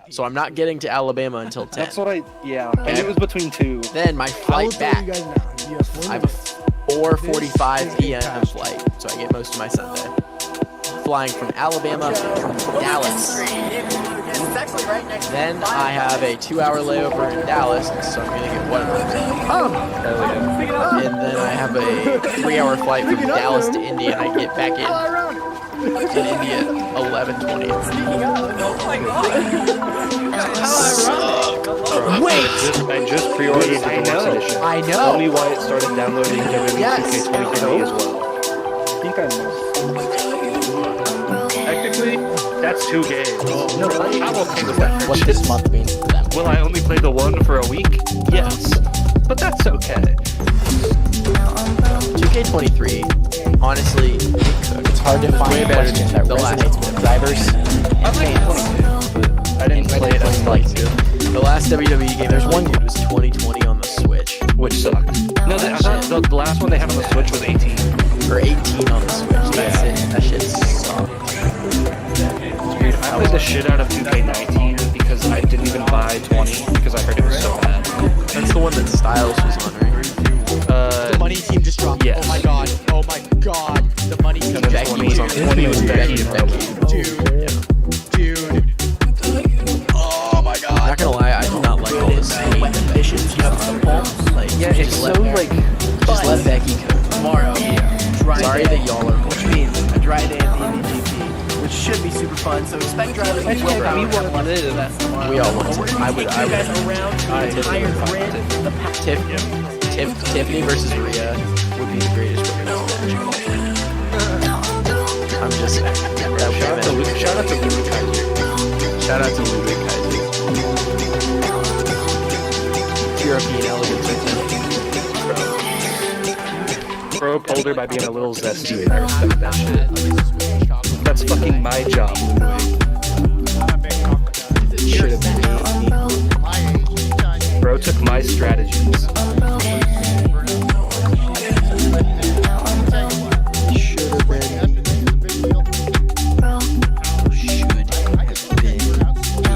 So I'm not getting to Alabama until 10. That's what I, yeah. I knew it was between 2. Then my flight back, I have a 4:45 p.m. flight, so I get most of my Sunday. Flying from Alabama to Dallas. Then I have a 2-hour layover in Dallas, so I'm gonna get one. And then I have a 3-hour flight from Dallas to Indy, and I get back in Indy at 11:20. Wait! I just pre-ordered the deluxe edition. I know. Tell me why it started downloading WWE 2K23 as well. I think I missed. Technically, that's 2 games. No, I'm okay with that. What this month means to them. Will I only play the one for a week? Yes. But that's okay. 2K23, honestly, It's hard to find a question that resonates with drivers and fans. I didn't play it as like the last WWE game there's one good was 2020 on the Switch, which sucked. No, I thought the last one they had on the Switch was 18. or 18 on the Switch. That's it. That shit sucked. Dude, I played the shit out of 2K19 because I didn't even buy 20 because I heard it was so bad. That's the one that Styles was on, right? The money team just dropped. Yes. Oh my god. Oh my god. The money team. Becky was on 20 was Becky and Becky. Dude. Oh my god. I'm not gonna lie, I do not like all this ambitions. You have some balls. Like, Yeah, it's so like. just let Becky cook. Tomorrow, dry Sorry day, that y'all are. which means a dry day at the Indy GP, which should be super fun. So expect drivers to We all want to. I would. You guys around the entire grid. The pack. Tiffany versus Rhea would be the greatest women's match. I'm just saying. Shout out to Luke Kaiser. Shout out to Ludwig Kaiser. European elegance right there. Bro pulled her by being a little zesty, and I respect that shit. That's fucking my job, Ludwig. Should have been me. Bro took my strategies. Should have been.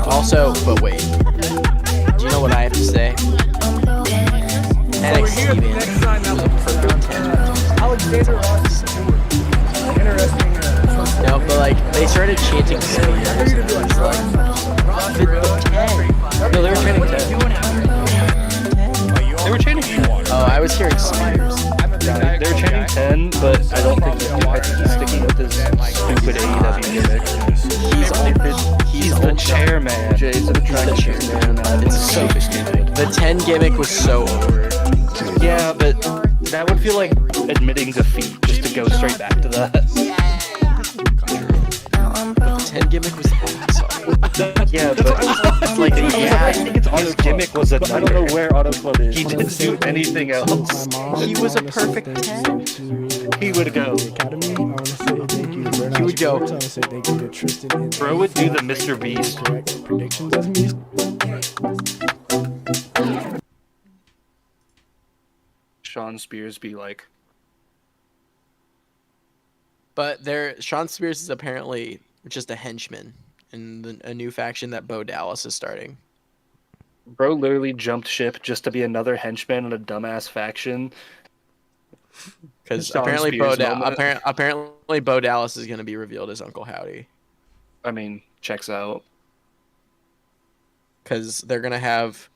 Also, but wait. Do you know what I have to say? NXT man was a perfect 10. Alexander Ross. Interesting. No, but like they started chanting Spears. It's like the 10. No, they were chanting 10. They were chanting 10. Oh, I was hearing Spears. They were chanting 10, but I don't think I think he's sticking with his stupid AEW gimmick. He's the chairman. Jay's the chairman. It's so stupid. The 10 gimmick was so over. Yeah, but that would feel like admitting defeat just to go straight back to that. The 10 gimmick was awesome. Yeah, but like, yeah, I think his gimmick was a I don't know where Autoclub is. He didn't do anything else. He was a perfect 10. He would go. He would go. Bro would do the Mr. Beast. Sean Spears be like. But Sean Spears is apparently just a henchman in a new faction that Bo Dallas is starting. Bro literally jumped ship just to be another henchman in a dumbass faction. Because Sean apparently Spears apparently Bo Dallas is going to be revealed as Uncle Howdy. I mean, checks out. Because they're gonna have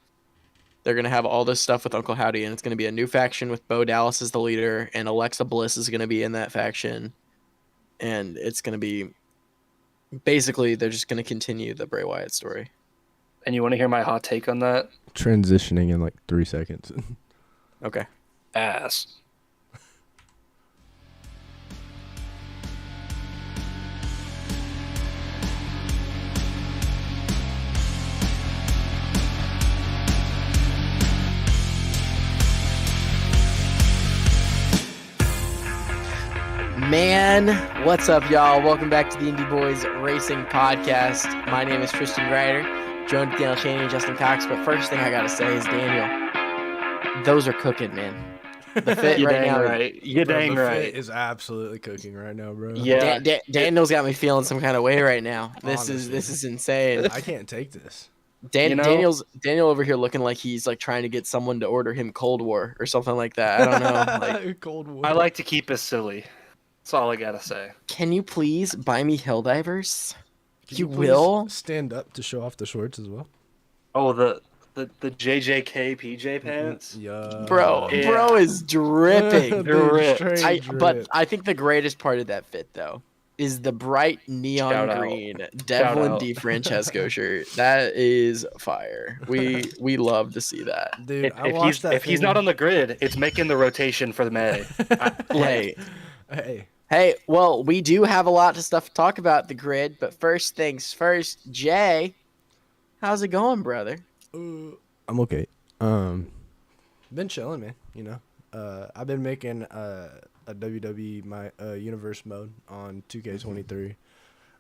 all this stuff with Uncle Howdy, and it's gonna be a new faction with Bo Dallas as the leader, and Alexa Bliss is gonna be in that faction, and it's gonna be basically they're just gonna continue the Bray Wyatt story. And you want to hear my hot take on that? Transitioning in like 3 seconds. Okay. Ass. Man, what's up, y'all? Welcome back to the Indy Boys Racing Podcast. My name is Tristan Grider, joined with Daniel Cheney and Justin Cox. But first thing I gotta say is, Daniel, those are cooking, man. The fit You right dang now. right. You Bro, dang the right. fit is absolutely cooking right now, bro. Yeah. Daniel's got me feeling some kind of way right now. This Honestly. is insane. I can't take this. You know- Daniel over here looking like he's like trying to get someone to order him Cold War or something like that. I don't know. Like, Cold War. I like to keep it silly. That's all I gotta say. can you please buy me Helldivers? Can You please will? stand up to show off the shorts as well. Oh, the JJK PJ pants. Yeah, Bro Yeah. is dripping. Drip. Straight But drip. I think the greatest part of that fit though is the bright neon Shout out. green Shout Devlin out. DiFrancesco shirt. That is fire. We love to see that. Dude, I If watched that. he's not on the grid, it's making the rotation for the May. Hey, Hey, well, we do have a lot of stuff to talk about the grid, but first things first, Jay, how's it going, brother? I'm okay. Been chilling, man. You know, I've been making a WWE my universe mode on 2K23.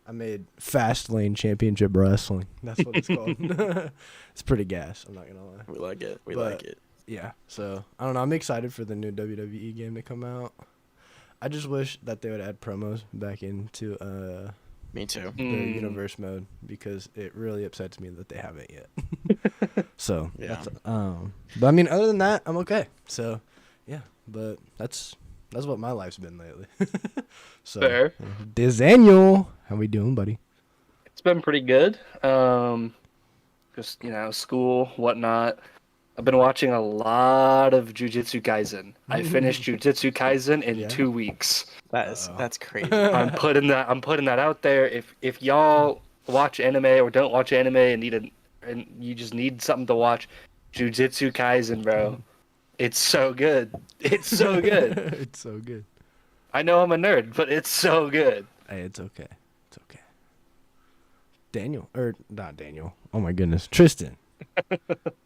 I made Fast Lane Championship Wrestling. That's what it's called. It's pretty gas. I'm not gonna lie. We like it. We But- like it. Yeah. So I don't know. I'm excited for the new WWE game to come out. I just wish that they would add promos back into Me too. the Mm. universe mode because it really upsets me that they haven't yet. So Yeah. that's, but I mean, other than that, I'm okay. So yeah, but that's what my life's been lately. So Fair. Daniel, how we doing, buddy? It's been pretty good. Just school, whatnot. I've been watching a lot of Jujutsu Kaisen. I finished Jujutsu Kaisen in Yeah. 2 weeks. That's crazy. I'm putting that out there. If y'all watch anime or don't watch anime and you just need something to watch, Jujutsu Kaisen, bro. It's so good. It's so good. It's so good. I know I'm a nerd, but it's so good. Hey, it's okay. It's okay. Daniel, or not Daniel. Oh my goodness, Tristan.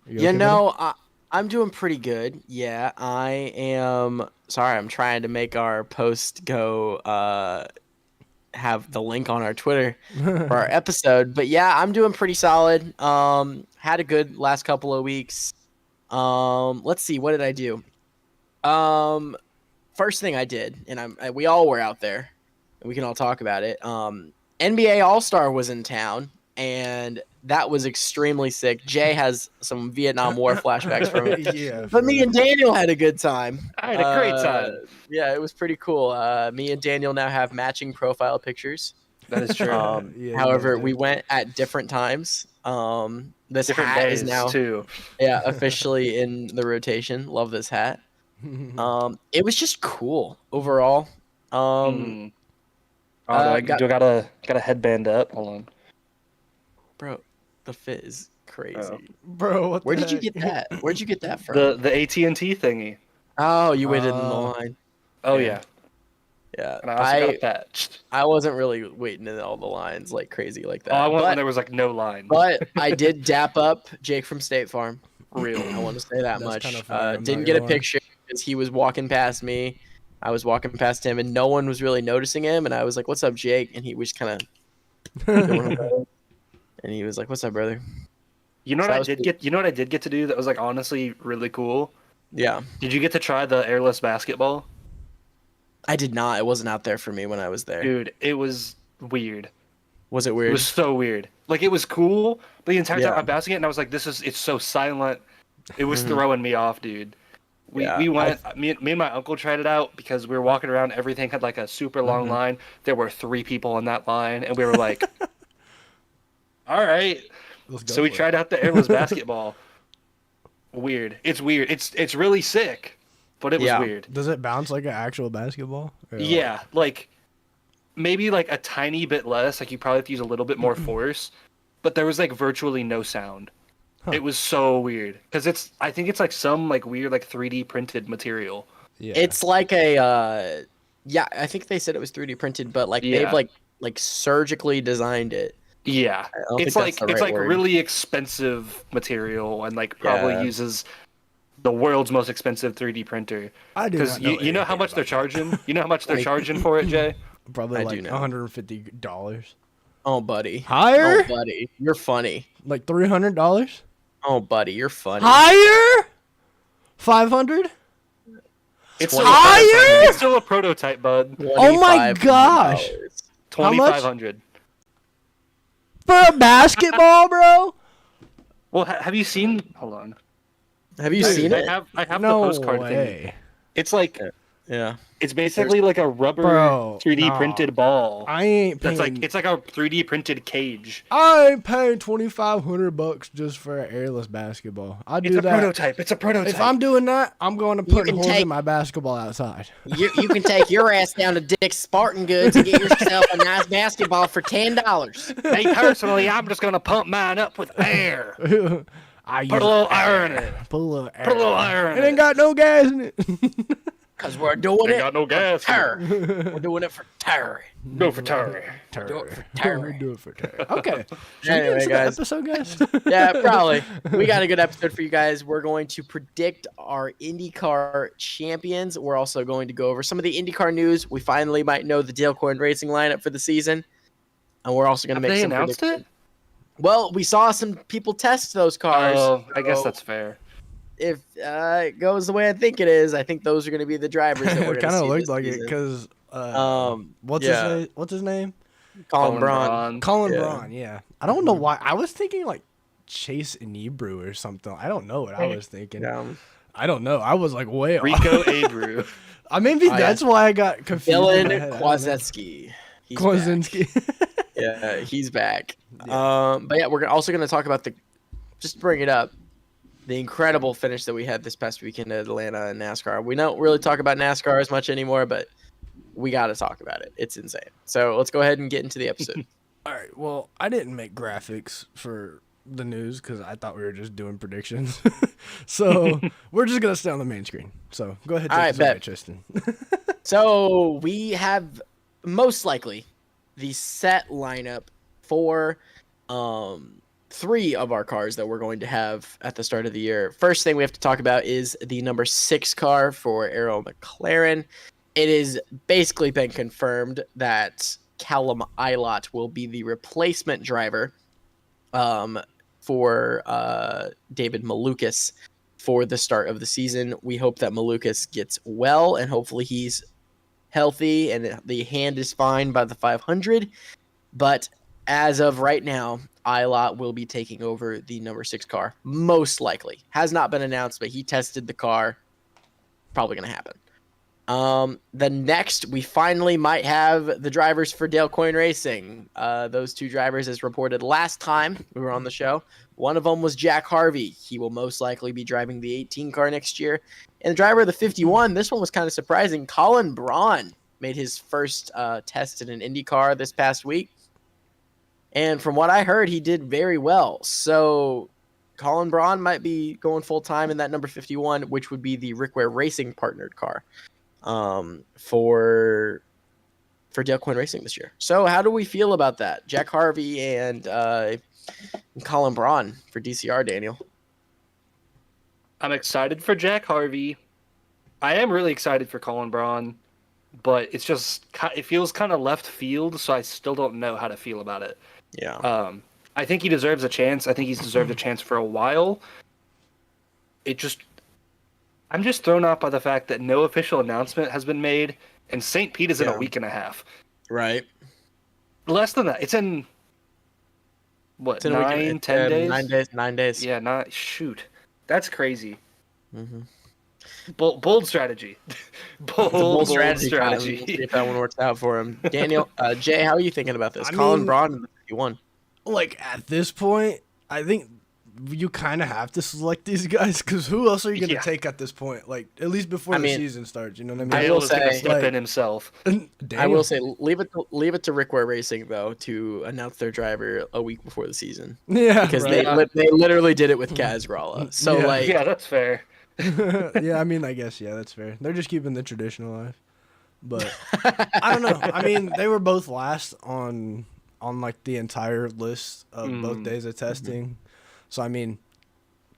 You know, I'm doing pretty good. Yeah, I am. Sorry, I'm trying to make our post go have the link on our Twitter for our episode. But yeah, I'm doing pretty solid. Had a good last couple of weeks. Let's see, what did I do? First thing I did, and we all were out there, and we can all talk about it. NBA All-Star was in town, and that was extremely sick. Jay has some Vietnam War flashbacks from it. Yeah. But me and Daniel had a good time. I had a great time. Yeah, it was pretty cool. Me and Daniel now have matching profile pictures. That is true. Yeah, However, yeah. we went at different times. This Different hat days is now too. officially in the rotation. Love this hat. It was just cool overall. Mm. I gotta headband up. Hold on. Bro, the fit is crazy. Oh. Bro, what Where the did you heck? get that? Where'd you get that from? The AT&T thingy. Oh, you waited in the Oh. line. Oh Yeah. yeah. Yeah, And I also got it patched. I wasn't really waiting in all the lines like crazy like that. Oh, I went but, when there was like no line. but I did dap up Jake from State Farm. Real. I want to say that That's much. kinda funny, I'm Didn't not get a gonna lie. picture because he was walking past me. I was walking past him, and no one was really noticing him. And I was like, "What's up, Jake?" And he was kind of, and he was like, "What's up, brother?" You know So what that I was did cool. get? You know what I did get to do that was like honestly really cool. Yeah, Did you get to try the airless basketball? I did not. It wasn't out there for me when I was there. Dude, it was weird. Was it It weird? was so weird. Like it was cool, but the entire time Yeah. I'm bouncing it, and I was like, it's so silent. It was throwing me off, dude. Yeah, We went. Me and my uncle tried it out because we were walking around. Everything had like a super long line. There were 3 people in that line, and we were like, "All right." Let's go So we for it. tried out the airless basketball. Weird. It's weird. It's really sick, but it was Yeah. weird. Does it bounce like an actual basketball? Or like- Yeah, like maybe like a tiny bit less. Like you probably have to use a little bit more force, but there was like virtually no sound. Huh. It was so weird because I think it's like some like weird like 3D printed material. Yeah. It's like a yeah. I think they said it was 3D printed, but like Yeah. they've like surgically designed it. Yeah, I don't it's think like that's the it's right like word. really expensive material and like probably Yeah. uses the world's most expensive 3D printer. I do Because not you know how anything much they're about charging. You know how much they're Like- charging for it, Jay? that. Probably I do like know. $150. Oh, buddy. Higher? Oh, buddy. You're funny. Like $300? Oh, buddy. You're funny. Higher? 500? It's higher? It's still a prototype, bud. Oh my gosh. How much? 2,500. For a basketball, bro? Well, have you seen? Hold on. Have you seen it? I have No the postcard thing. way. It's like Yeah. it's basically like a rubber Bro, 3D nah. printed ball. I ain't paying. That's like it's like a 3D printed cage. I ain't paying $2,500 just for an airless basketball. I do It's a that. prototype. It's a prototype. If I'm doing that, I'm going to put can holes take- in my basketball outside. You can take your ass down to Dick's Spartan Goods and get yourself a nice basketball for $10. Me personally, I'm just gonna pump mine up with air. I Put a little air in it. Put a little air. Put a little air in It it. ain't got no gas in it. Because we're doing Ain't it got no gas. in it. terror. We're doing it for terror. Go for Terry. Do it for We terror. do it for terror. Okay. Should we get Anyway, into the guys. episode, guys? Yeah, probably. We got a good episode for you guys. We're going to predict our IndyCar champions. We're also going to go over some of the IndyCar news. We finally might know the Dale Coyne Racing lineup for the season. And we're also going to Have make they some announced predictions. it? Well, we saw some people test those cars. Oh, I guess so that's fair. if it goes the way I think it is, I think those are going to be the drivers that we're It going to kind see of looked this like it season. because What's what's his name? Colin Braun. Colin Yeah. Braun. Yeah. I don't know why. I was thinking like Chase Inebrew or something. I don't know what I was thinking. I don't know. I was like way off. Rico Abreu. Maybe yeah. that's why I got confused. in Dylan my head. I don't know. Kwasetsky. He's back. Kwasinski. Yeah, he's back. But yeah, we're also going to talk about just to bring it up, the incredible finish that we had this past weekend at Atlanta and NASCAR. We don't really talk about NASCAR as much anymore, but we got to talk about it. It's insane. So let's go ahead and get into the episode. All right. Well, I didn't make graphics for the news because I thought we were just doing predictions. So we're just gonna stay on the main screen. So go ahead, All right, take this away, bet. Tristan. So we have most likely the set lineup for 3 of our cars that we're going to have at the start of the year. First thing we have to talk about is the number 6 car for Errol McLaren. It has basically been confirmed that Callum Ilott will be the replacement driver for David Malukas for the start of the season. We hope that Malukas gets well, and hopefully he's healthy and the hand is fine by the 500. But as of right now, Ilott will be taking over the number 6 car, most likely. Has not been announced, but he tested the car. Probably going to happen. The next, we finally might have the drivers for Dale Coyne Racing. Those 2 drivers, as reported last time we were on the show, one of them was Jack Harvey. He will most likely be driving the 18 car next year. And the driver of the 51, this one was kind of surprising. Colin Braun made his first test in an Indy car this past week. And from what I heard, he did very well. So Colin Braun might be going full-time in that number 51, which would be the Rick Ware Racing partnered car for Dale Coyne Racing this year. So how do we feel about that? Jack Harvey and Colin Braun for DCR, Daniel. I'm excited for Jack Harvey. I am really excited for Colin Braun, but it feels kind of left field, so I still don't know how to feel about it. Yeah. I think he deserves a chance. I think he's deserved a chance for a while. I'm just thrown off by the fact that no official announcement has been made, and St. Pete is in a week and a half. Right. Less than that. It's in, what, It's in a week 10 days? 9 days. 9 days. Yeah, shoot. That's crazy. Mm-hmm. Bold strategy. Bold strategy. We'll see if that one works out for him. Daniel, Jay, how are you thinking about this? Colin Braun in the 51. Like at this point, I think you kind of have to select these guys because who else are you going to take at this point? Like at least before the season starts, you know what I mean? I will Dale is gonna say, step in himself. I will say, leave it to Rick Ware Racing though to announce their driver a week before the season. Yeah, Because right. they literally did it with Kaz Ralla. So Yeah, that's fair. Yeah, I mean, I guess that's fair. They're just keeping the tradition alive. But I don't know. I mean, they were both last on like the entire list of both days of testing. So I mean,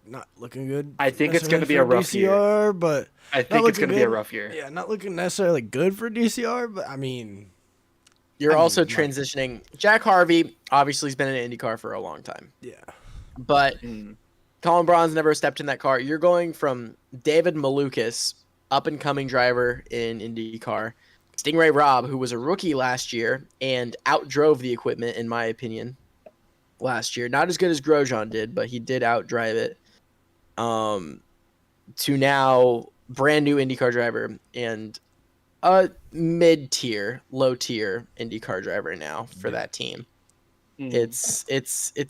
not looking good. I think it's going to be a rough DCR, year. but I think it's going to be a rough year. Yeah, not looking necessarily good for DCR, but I mean, you're also transitioning. Jack Harvey obviously has been in IndyCar for a long time. Yeah. But Colin Braun's never stepped in that car. You're going from David Malukas, up-and-coming driver in IndyCar, Stingray Robb, who was a rookie last year and outdrove the equipment, in my opinion, last year. Not as good as Grosjean did, but he did outdrive it. To now brand new IndyCar driver and a mid-tier, low-tier IndyCar driver now for that team. It's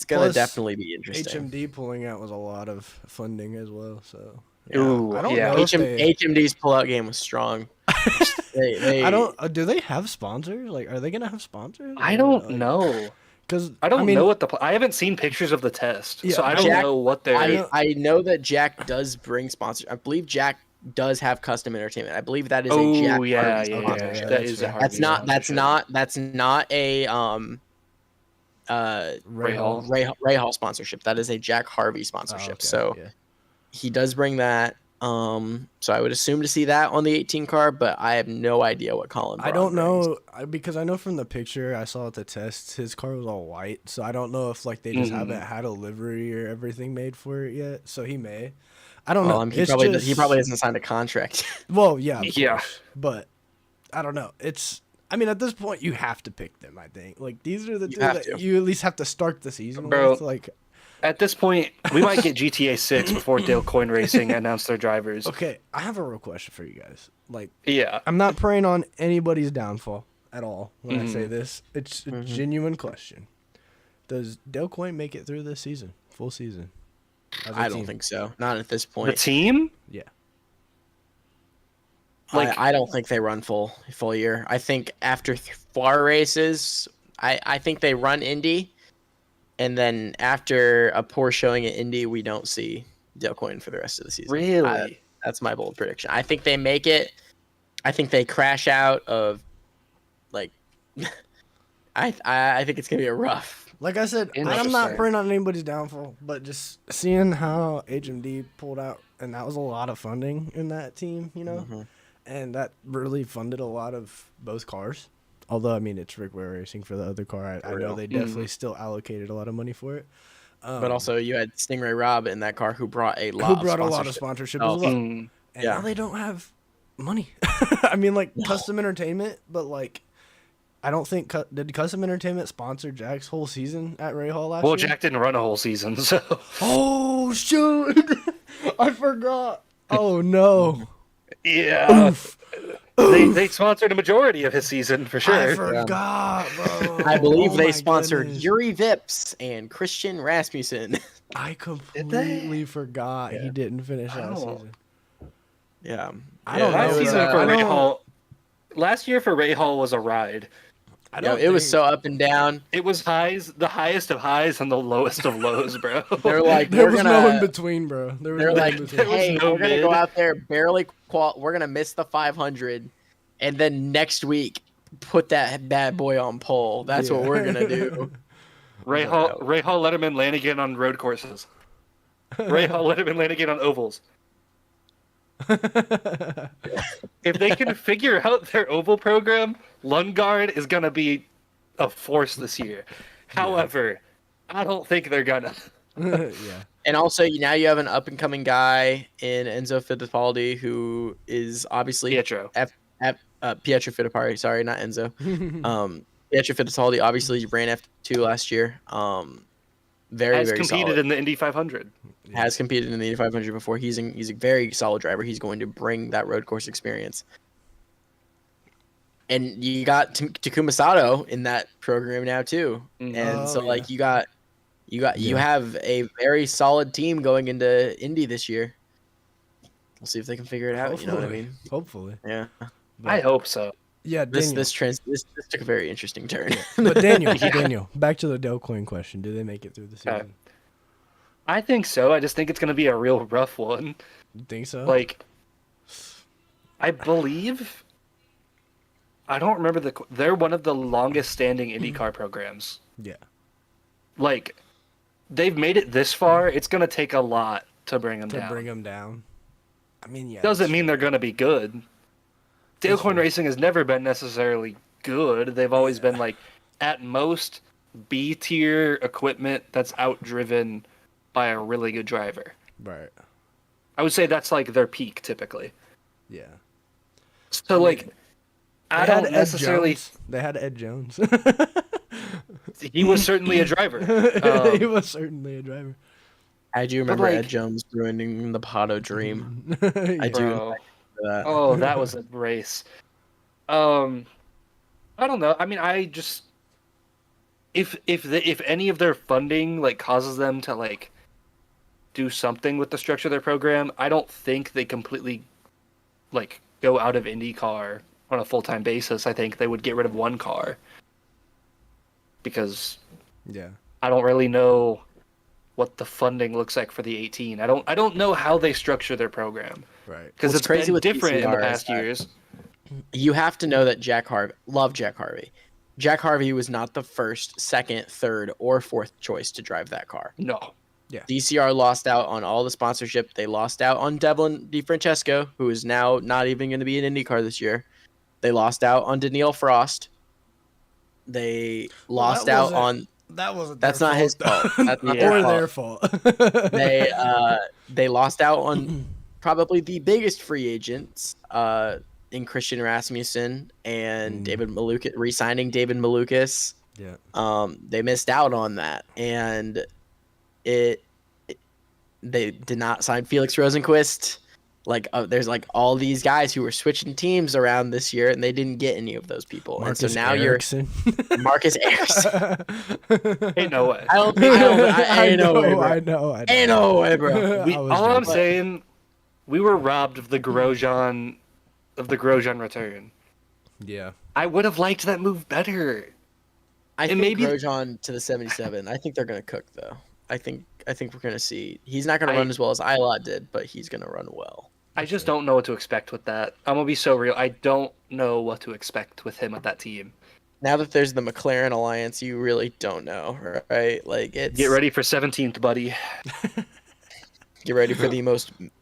gonna Plus, definitely be interesting. HMD pulling out was a lot of funding as well. So Ooh, I don't yeah. know if they, HMD's pullout game was strong. they I don't. Do they have sponsors? Like, are they gonna have sponsors? I Or, don't like, know. Because I don't know what I haven't seen pictures of the test, Yeah, so I don't Jack- know what they're. I know that Jack does bring sponsors. I believe Jack does have custom entertainment. I believe that is a Jack Oh yeah, Harvey yeah, sponsorship. yeah. That That is a fair. Harvey That's not a Ray Hall. Ray Hall sponsorship. That is a Jack Harvey sponsorship. okay, So yeah. he does bring that. So I would assume to see that on the 18 car, but I have no idea what Colin. I Braun don't brings. know because I know from the picture I saw at the test, his car was all white. So I don't know if like they just haven't had a livery or everything made for it yet. So he may. I don't know. He It's he probably hasn't signed a contract. Well, yeah, of Yeah. course. But I don't know. I mean, at this point, you have to pick them. I think like these are the two have that to. you at least have to start the season Bro. with. Like, At this point, we might get GTA 6 before Dale Coyne Racing announce their drivers. okay, I have a real question for you guys. Like, Yeah. I'm not preying on anybody's downfall at all when I say Mm-hmm. this. It's a genuine question. Does Dale Coyne make it through this season, full season? as a I don't team? think so. Not at this The point. team? Yeah. I don't think they run full year. I think after 4 races, I think they run Indy, and then after a poor showing at Indy, we don't see Dale Coyne for the rest of the season. Really? That's my bold prediction. I think they make it. I think they crash out of, like, I think it's gonna be a rough. Like I said, I'm Interesting. not preying on anybody's downfall, but just seeing how HMD pulled out, and that was a lot of funding in that team, you know, and that really funded a lot of both cars. Although, I mean, it's Rick Ware Racing for the other car. I know they definitely still allocated a lot of money for it. But also, you had Stingray Robb in that car who brought a lot. Who brought a lot of sponsorship as well. Mm. And Yeah. now they don't have money. I mean, like, Custom Entertainment, but, like, I don't think... Did Custom Entertainment sponsor Jack's whole season at Ray Hall last Well, year? Jack didn't run a whole season, so. Oh, shoot! I forgot. Oh, no. Yeah. They sponsored a majority of his season for I sure. forgot, bro. I believe Oh they my sponsored goodness. Yuri Vips and Christian Rasmussen. I completely forgot he didn't finish that Oh. season. Yeah. I don't Last know. season I for Ray don't- Hall. Last year for Ray Hall was a ride. I Yeah, don't it was think- so up and down. It was the highest of highs and the lowest of lows, bro. They're like, There we're was gonna, no in between, bro. There was they're no like, in between. was hey, no we're gonna go mid. out there barely we're gonna miss the 500, and then next week put that bad boy on pole. That's what we're gonna do. Ray Hall Letterman Lanigan on road courses. Ray Hall Letterman Lanigan on ovals. If they can figure out their oval program, Lundgaard is gonna be a force this year. However, I don't think they're gonna. Yeah. And also, now you have an up and coming guy in Enzo Fittipaldi, who is obviously Pietro. Pietro Fittipaldi. Sorry, not Enzo. Pietro Fittipaldi obviously ran F2 last year. Very Has very competed solid. in the Indy 500. Has competed in the Indy 500 before. He's a very solid driver. He's going to bring that road course experience. And you got Takuma Sato in that program now too. Mhm. And Oh, so yeah. like you have a very solid team going into Indy this year. We'll see if they can figure it out. You know what I mean? Hopefully. Yeah. I hope so. Yeah, This Daniel. this took a very interesting turn. But Daniel, back to the Dale Coyne question. Do they make it through the Okay. season? I think so. I just think it's gonna be a real rough one. You think so? Like, I believe. I don't remember they're one of the longest standing IndyCar programs. yeah. Like, they've made it this far. It's gonna take a lot to bring them To down. bring them down. I mean, yeah. Doesn't that's mean they're gonna be good. Dale Coyne Racing has never been necessarily good. They've always been like, at most, B tier equipment that's outdriven by a really good driver. true. Right. I would say that's like their peak typically. Yeah. So like, I They had don't Ed necessarily. Jones. They had Ed Jones. He was certainly a driver. He was certainly a driver. I do But remember like, Ed Jones ruining the Pato dream. I Yeah. do bro, that. oh, that was a race. I don't know. I mean, I just if any of their funding like causes them to like do something with the structure of their program, I don't think they completely like go out of IndyCar on a full-time basis. I think they would get rid of one car because Yeah. I don't really know what the funding looks like for the 18. I don't know how they structure their program Right. because What's it's crazy been with different in the PCR is past that years. you have to know that Jack Harvey, love Jack Harvey. Jack Harvey was not the first, second, third, or fourth choice to drive that car. No. DCR lost out on all the sponsorship. They lost out on Devlin DiFrancesco, who is now not even going to be in IndyCar this year. They lost out on Daniil Frost. They lost out on. That wasn't. That's their not his fault. fault. That's not Yeah. their Or fault. their fault. They lost out on probably the biggest free agents in Christian Rasmussen and David Malukas, re-signing David Malukas. Yeah. They missed out on that, and they did not sign Felix Rosenquist. Like there's like all these guys who were switching teams around this year, and they didn't get any of those people. Marcus and so now Ericsson. you're Marcus Ericsson. Ain't no way. I don't think ain't no way, bro. I know. Ain't no way, bro. All I'm saying, we were robbed of the Grosjean return. Yeah. I would have liked that move better. I And think maybe- Grosjean to the 77. I think they're gonna cook though. I think we're gonna see. He's not gonna run as well as Ilott did, but he's gonna run well. I just don't know what to expect with that. I'm gonna be so real. I don't know what to expect with him at that team. Now that there's the McLaren alliance, you really don't know, right? Like it's Get ready for 17th, buddy. Get ready for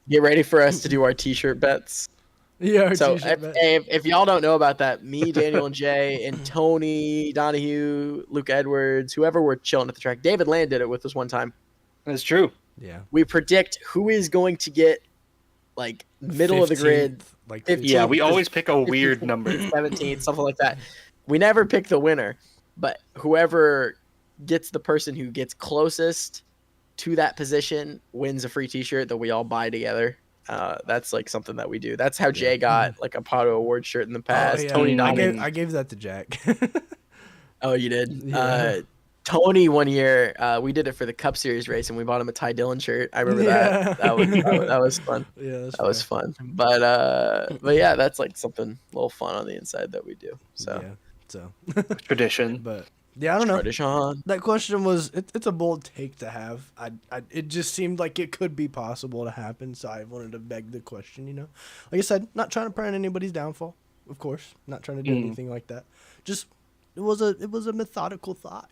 Get ready for us to do our T-shirt bets. Yeah. So if y'all don't know about that, me, Daniel, and Jay, and Tony Donahue, Luke Edwards, whoever were chilling at the track, David Land did it with us one time. That's true. Yeah. We predict who is going to get like middle of the grid. 15th, like 15th. Yeah, we always pick a weird number. 17th, something like that. We never pick the winner, but whoever gets the person who gets closest to that position wins a free T-shirt that we all buy together. That's like something that we do. That's how Jay got like a Pato Award shirt in the past. yeah. Tony I gave that to Jack. Oh, you did? Yeah. Tony one year, we did it for the Cup Series race, and we bought him a Ty Dillon shirt. I remember that. That was fun. Yeah, That was fun. But yeah, that's like something a little fun on the inside that we do. So yeah. So Tradition. but yeah, I don't know. tradition. That question was it's a bold take to have. It just seemed like it could be possible to happen, so I wanted to beg the question. Like I said, not trying to prey on anybody's downfall, of course. Not trying to do anything like that. Just it was a methodical thought.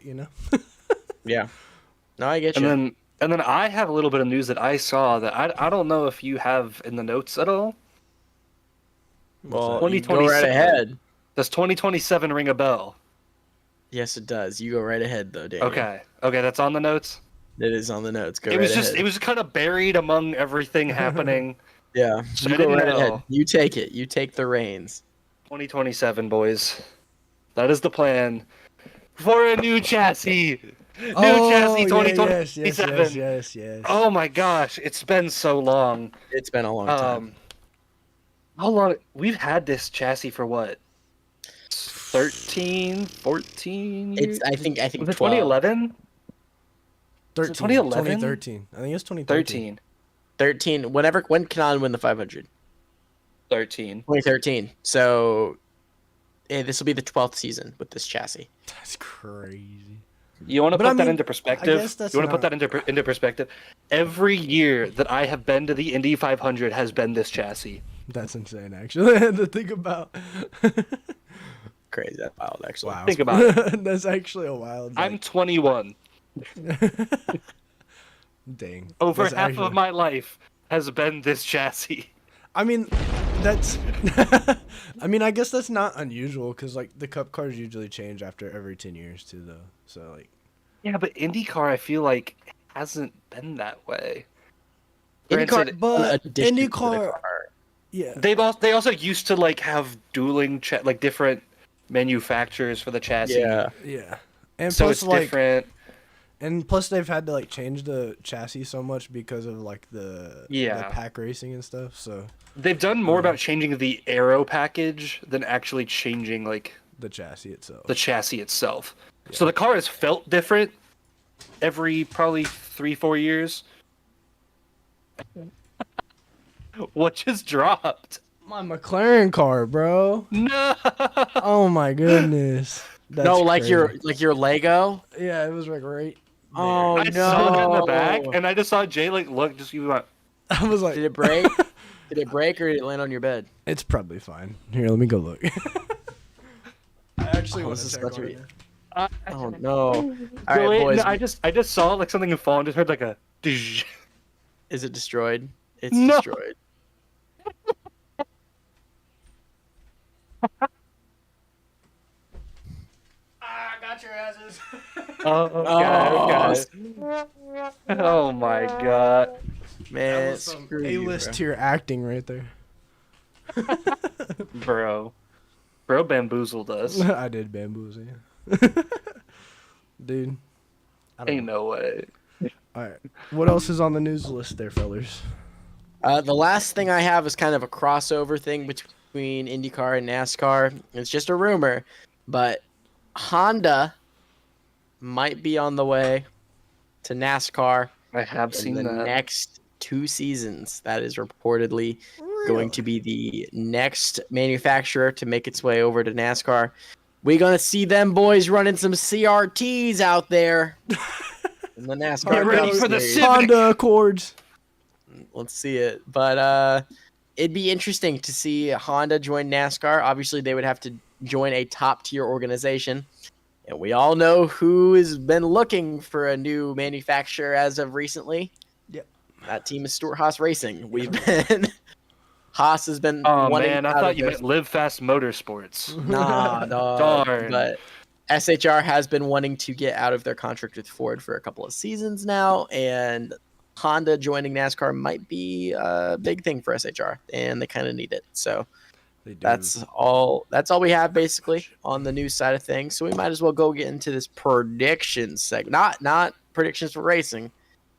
Yeah. No, I get you. And then I have a little bit of news that I saw that I don't know if you have in the notes at all. Well, you go right ahead. Does 2027 ring a bell? Yes, it does. You go right ahead, though, Daniel. Okay, that's on the notes. It is on the notes. Go It right was ahead. it was kind of buried among everything happening. Yeah. So You I go didn't right know. ahead. You take it. You take the reins. 2027, boys. That is the plan for a new chassis. New chassis 2027. Yes. Oh my gosh, it's been so long. It's been a long time. How long? We've had this chassis for what? 13, 14 years? I think Was it 12. 2011? 13, 2011? 2013. I think it's 2013. 13. When can I win the 500? 13. 2013. So this will be the 12th season with this chassis. That's crazy. You want to But put I that mean, into I perspective? guess that's You want to put not- that into perspective? Every year that I have been to the Indy 500 has been this chassis. That's insane, actually, to think about. Crazy. That's wild, actually. Wow. Think about it. That's actually a wild. I'm 21. Dang. Over That's half actually- of my life has been this chassis. I mean, that's. I mean, I guess that's not unusual because like the cup cars usually change after every 10 years too, though. So like. Yeah, but IndyCar, I feel like, hasn't been that way. IndyCar, Granted, But addition to the IndyCar, car. Yeah. They also used to like have dueling like different manufacturers for the chassis. Yeah. Yeah. And So plus it's like different. and plus they've had to like change the chassis so much because of like the pack racing and stuff. So They've done more about changing the aero package than actually changing like the chassis itself. the chassis itself. So the car has felt different every probably 3-4 years. What just dropped? My McLaren car, bro. No. Oh my goodness. That's No, like crazy. your Lego. Yeah, it was like right. Oh I no! saw it in the back, and I just saw Jay like look. Just you went. I was like, Did it break? Did it break or did it land on your bed? it's probably fine. Here, let me go look. I actually Oh, want this to is check about to right be- now. Oh no! All No, right, wait, boys. no, I just saw like something fall and just heard like a. Is it destroyed? It's No. destroyed. I got your asses. Oh, okay. Oh my god, That Man, was some screw you, A-list bro. tier acting right there. bro bamboozled us. I did bamboozle you. Dude. I don't Ain't know. no way. Alright. What else is on the news list there, fellers? The last thing I have is kind of a crossover thing between IndyCar and NASCAR. It's just a rumor, but Honda might be on the way to NASCAR I have in seen the that. next 2 seasons. That is reportedly going to be the next manufacturer to make its way over to NASCAR. We're going to see them boys running some CRTs out there in the NASCAR. Get ready Cup for the Series. Civic. Honda Accords. Let's see it. But it'd be interesting to see Honda join NASCAR. Obviously, they would have to join a top-tier organization. And we all know who has been looking for a new manufacturer as of recently. Yep. That team is Stuart Haas Racing. We've been... Haas has been Oh wanting man, I out thought of you this- meant Live Fast Motorsports. Nah, dog. Darn. But SHR has been wanting to get out of their contract with Ford for a couple of seasons now, and Honda joining NASCAR might be a big thing for SHR, and they kind of need it. So They do. that's all we have basically on the news side of things. So we might as well go get into this predictions segment. Not predictions for racing,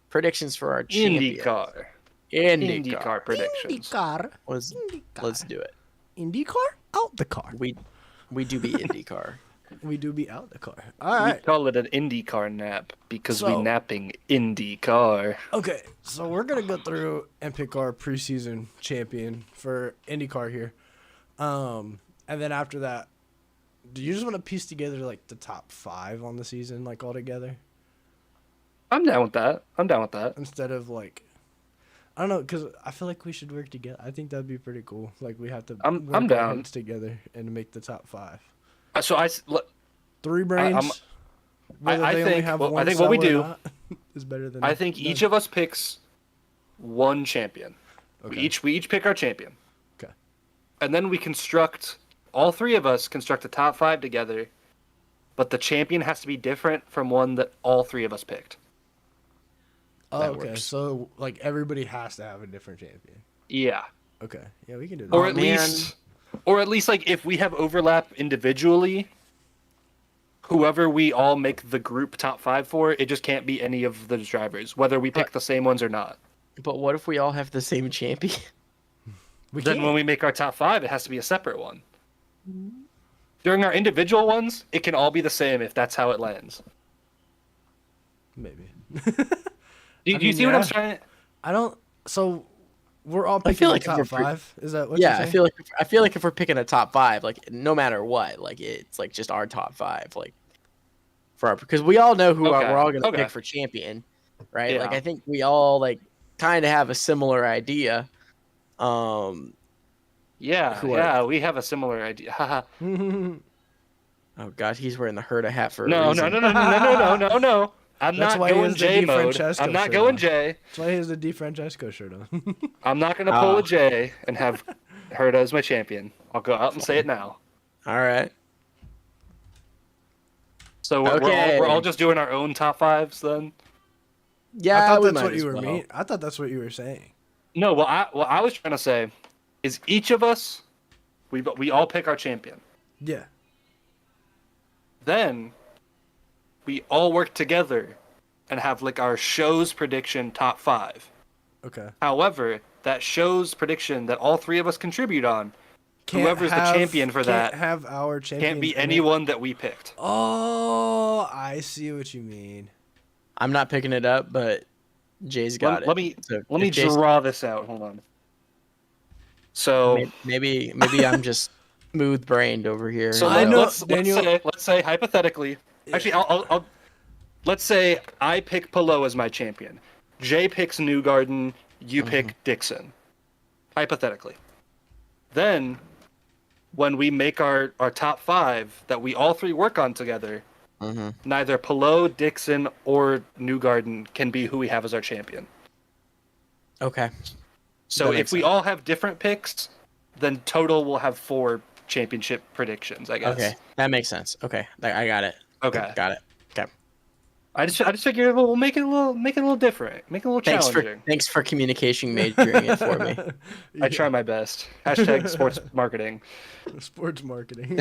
predictions for our champion. IndyCar. IndyCar. IndyCar predictions. IndyCar. Let's do it. IndyCar? Out the car. We do be IndyCar. We do be out the car. All We right. call it an IndyCar nap because So- we napping IndyCar. Okay, so we're gonna go through and pick our preseason champion for IndyCar here, and then after that, do you just want to piece together like the top 5 on the season, like all together, I'm down with that. instead of like, I don't know, because I feel like we should work together. I think that'd be pretty cool. Like we have to I'm work our down. heads together and make the top 5. So look, 3 brains. Whether I they only think- have well, I one think what we cell or do- not is better than. I think each of us picks one champion. Okay. We each pick our champion. Okay. And then we construct, all 3 of us construct a top 5 together, but the champion has to be different from one that all 3 of us picked. Oh, that okay. works. So like everybody has to have a different champion. Yeah. Okay. Yeah, we can do that. Or Oh, at man. least like if we have overlap individually, whoever we all make the group top 5 for, it just can't be any of the drivers, whether we pick the same ones or not. But what if we all have the same champion? we Then can. when we make our top 5, it has to be a separate one. During our individual ones, it can all be the same if that's how it lands. Maybe. Do you mean, see what I'm yeah. trying? I don't. So we're all I picking feel the like if top we're 5. Is that what? you're Yeah, saying? I feel like if we're picking a top 5, like no matter what, like it's like just our top 5, like for our, because we all know who Okay, we're all gonna okay. pick for champion, right? Yeah. Like I think we all like kind of have a similar idea. Um, Yeah, we have a similar idea. Haha. oh god, he's wearing the Herta hat for a No. reason. No. I'm That's not why he going has the J Di mode. Francesco I'm not shirt going on. J. That's why he has the Di Francesco shirt on. I'm not gonna pull Ah. a J and have Herta as my champion. I'll go out and say it now. All right. So we're Okay. all just doing our own top 5s then. Yeah, I thought we that's might what as you were well. mean. I thought that's what you were saying. No, what I was trying to say is each of us, we all pick our champion. Yeah. Then we all work together and have like our show's prediction top 5. Okay. However, that show's prediction that all 3 of us contribute on, whoever's the champion for that can't have our champion. can't be in it. anyone that we picked. Oh, I see what you mean. I'm not picking it up, but Jay's got it. Let me So let me if Jay's- draw this out. Hold on. So maybe I'm just smooth brained over here. So I know, let's say hypothetically. Actually, I'll let's say I pick Pillow as my champion. Jay picks Newgarden. You pick Dixon. Hypothetically. Then, when we make our top 5 that we all 3 work on together, neither Pillow, Dixon, or Newgarden can be who we have as our champion. Okay. So That if makes we sense. all have different picks, then total we'll have 4 championship predictions, I guess. Okay, that makes sense. Okay, I got it. Okay. Got it. Okay. I just figured we'll make it a little different, make it a little challenging. Thanks for communication majoring it for me. I try my best. Hashtag sports marketing. Sports marketing.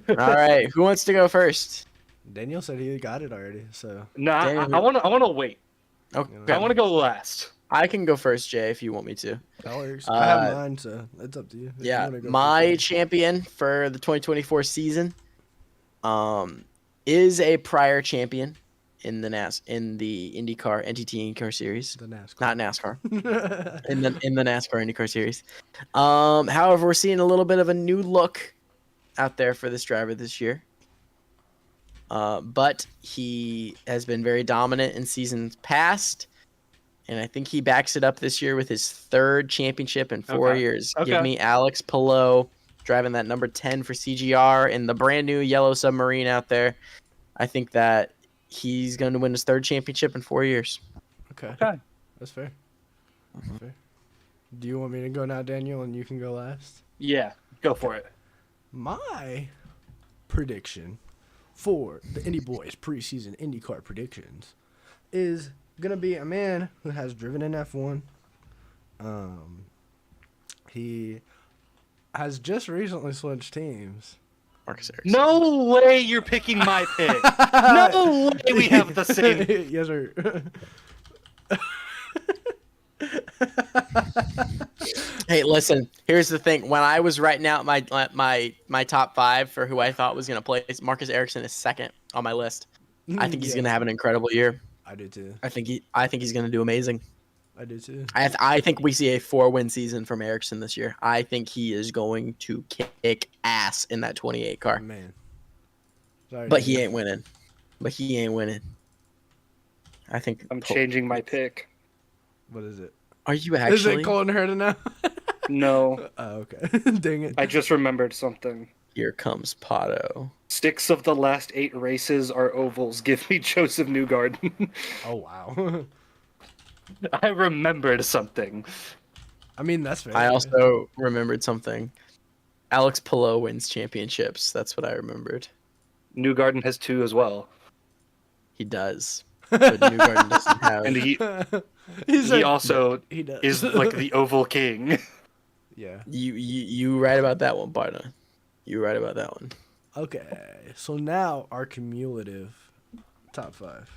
All right, who wants to go first? Daniel said he got it already, so. No, Damn. I want to wait. Okay, I want to go last. I can go first, Jay, if you want me to. That works. I have mine, so it's up to you. If you Yeah, wanna go my first. champion for the 2024 season, is a prior champion in the IndyCar NTT IndyCar series, The NASCAR. not NASCAR. in the NASCAR IndyCar series. However, we're seeing a little bit of a new look out there for this driver this year. But he has been very dominant in seasons past, and I think he backs it up this year with his 3rd championship in 4 Okay. years. Okay. Give me Alex Palou driving that number 10 for CGR in the brand new yellow submarine out there. I think that he's going to win his 3rd championship in 4 years. Okay. Okay. That's fair. That's fair. Do you want me to go now, Daniel, and you can go last? Yeah, go for it. My prediction for the Indy Boys preseason IndyCar predictions is going to be a man who has driven in F1. He has just recently switched teams. Marcus Ericsson. No way you're picking my pick. No way we have the same. Yes, sir. Hey, listen. Here's the thing. When I was writing out my top 5 for who I thought was going to play, Marcus Ericsson is 2nd on my list. I think he's going to have an incredible year. I do too. I think he's going to do amazing. I do too. I think we see a 4-win season from Ericsson this year. I think he is going to kick ass in that 28 car. Man. Sorry, But he Daniel. ain't winning. I think I'm changing my pick. What is it? Are you Is actually? it Colin Herta now? No, Oh, okay. Dang it. I just remembered something. Here comes Pato. 6 of the last 8 races are ovals. Give me Joseph Newgarden. Oh, wow. I remembered something. I mean, that's fair. I also remembered something. Alex Palou wins championships. That's what I remembered. Newgarden has 2 as well. He does. But Newgarden doesn't have. And he He's he like, also he does. is like the oval king. Yeah. You right about that one, partner. You right about that one. Okay. So now our cumulative top 5.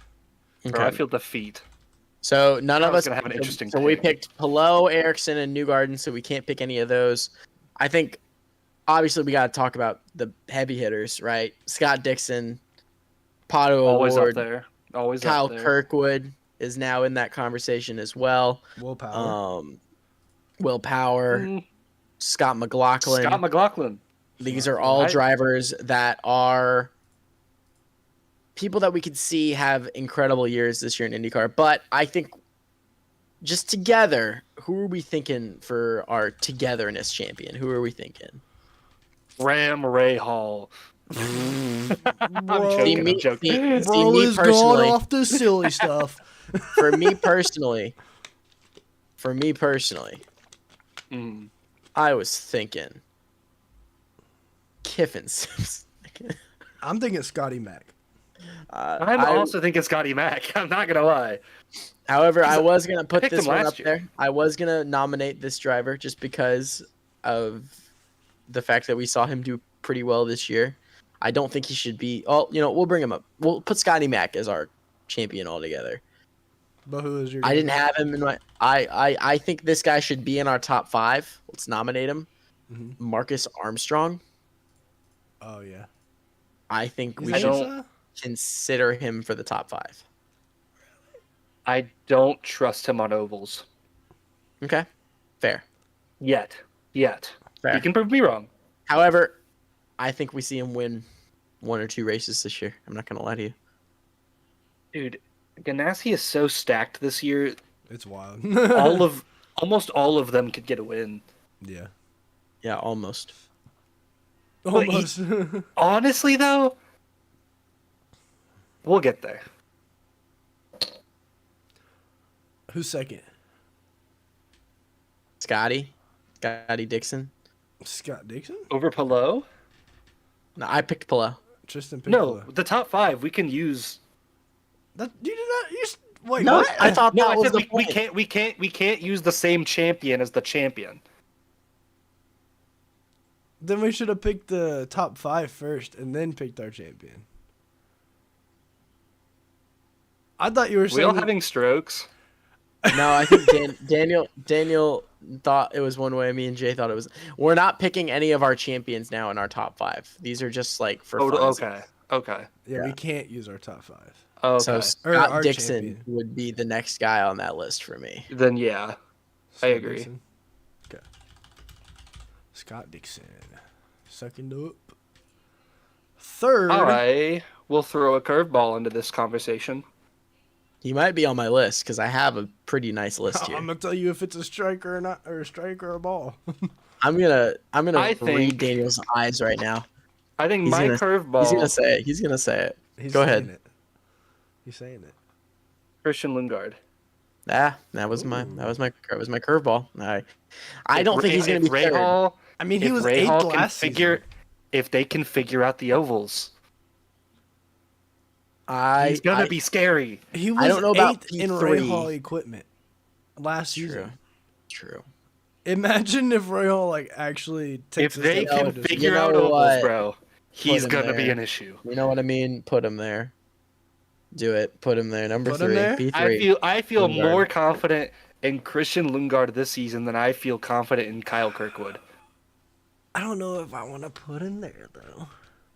Bro, I Okay. feel defeat. So none I of was us. gonna have an interesting So we pick. picked Palou, Ericsson, and Newgarden. So we can't pick any of those. I think, obviously, we got to talk about the heavy hitters, right? Scott Dixon, Pato Always Award, up there. Always Kyle up there. Kirkwood is now in that conversation as well. Willpower. Will Power, Mm, Scott McLaughlin. Scott McLaughlin. These are all Right. drivers that are people that we could see have incredible years this year in IndyCar. But I think just together, who are we thinking for our togetherness champion? Who are we thinking? Ram Ray Hall. I'm Bro, joking. I'm joking. Bro me is going personally, off the silly stuff. for me personally, Mm. I was thinking Kiffin Sims. I'm thinking Scotty Mac. I'm also thinking Scotty Mac. I'm not gonna lie. However, I was gonna put picked this him one last up year. there. I was gonna nominate this driver just because of the fact that we saw him do pretty well this year. I don't think he should be. Oh, we'll bring him up. We'll put Scotty Mack as our champion altogether. But who is your? I didn't have him in my. I think this guy should be in our top 5. Let's nominate him. Mhm. Marcus Armstrong. Oh yeah. I think we Is should that- consider him for the top 5. I don't trust him on ovals Okay, fair. yet. Fair. You can prove me wrong. However, I think we see him win 1 or 2 races this year. I'm not gonna lie to you. Dude, Ganassi is so stacked this year. It's wild. Almost all of them could get a win. Yeah. Yeah, almost. But Almost. Honestly, though, we'll get there. Who's second? Scotty Dixon. Scott Dixon? Over Pillow? No, I picked Pillow. Tristan No, Piccolo. the top 5 we can use. That you did not. Wait, No, what? I thought No, that I was said the we point. can't use the same champion as the champion. Then we should have picked the top 5 first and then picked our champion. I thought you were We saying. all having strokes. No, I think Daniel thought it was one way. Me and Jay thought it was. We're not picking any of our champions now in our top 5. These are just like for fun. Okay. yeah, we yeah. can't use our top 5. Okay. So Or Scott our Dixon champion. would be the next guy on that list for me. Then yeah. I agree. Dixon. Okay. Scott Dixon. Second up. Third. I will throw a curveball into this conversation. He might be on my list because I have a pretty nice list here. I'm gonna tell you if it's a striker or not, or a striker or a ball. I'm gonna I read think- Daniel's eyes right now. I think He's my gonna- curveball, He's gonna say it. He's gonna say it. He's Go saying ahead. It. He's saying it. Christian Lundgaard. That was my curveball. I don't think he's gonna be Ray third. Hall. I mean, he If was Ray 8th Hall can last figure, season. if they can figure out the ovals, I he's gonna be scary. He was I don't know about 8th in Ray P3. Hall equipment last true. season. True. Imagine if Ray Hall actually takes If a they step can forward this figure You out know ovals, what? bro, he's him gonna be there. an issue. You know what I mean? Put him there. Do it. Put him there. Number Put him 3. there? P3. I feel Lundgaard. more confident in Christian Lundgaard this season than I feel confident in Kyle Kirkwood. I don't know if I want to put in there though.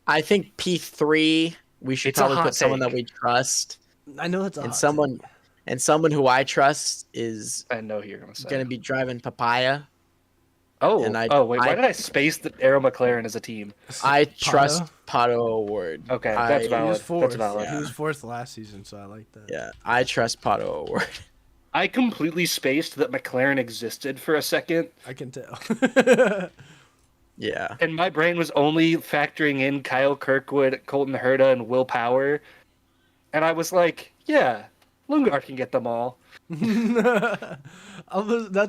I think P3. We should It's a probably hot put someone take. that we trust, I know it's a and hot someone who I trust is I know who you're gonna say. going to be driving Papaya. Oh, and wait, why did I space the Arrow McLaren as a team? take. I Pato? trust Pato Award. Okay, I- that's He valid. was fourth. That's valid. He was 4th last season, so I like that. Yeah, I trust Pato Award. I completely spaced that McLaren existed for a second, I can tell. Yeah. and my brain was only factoring in Kyle Kirkwood, Colton Herta, and Will Power, and I was like, yeah, Lundgaard can get them all. That's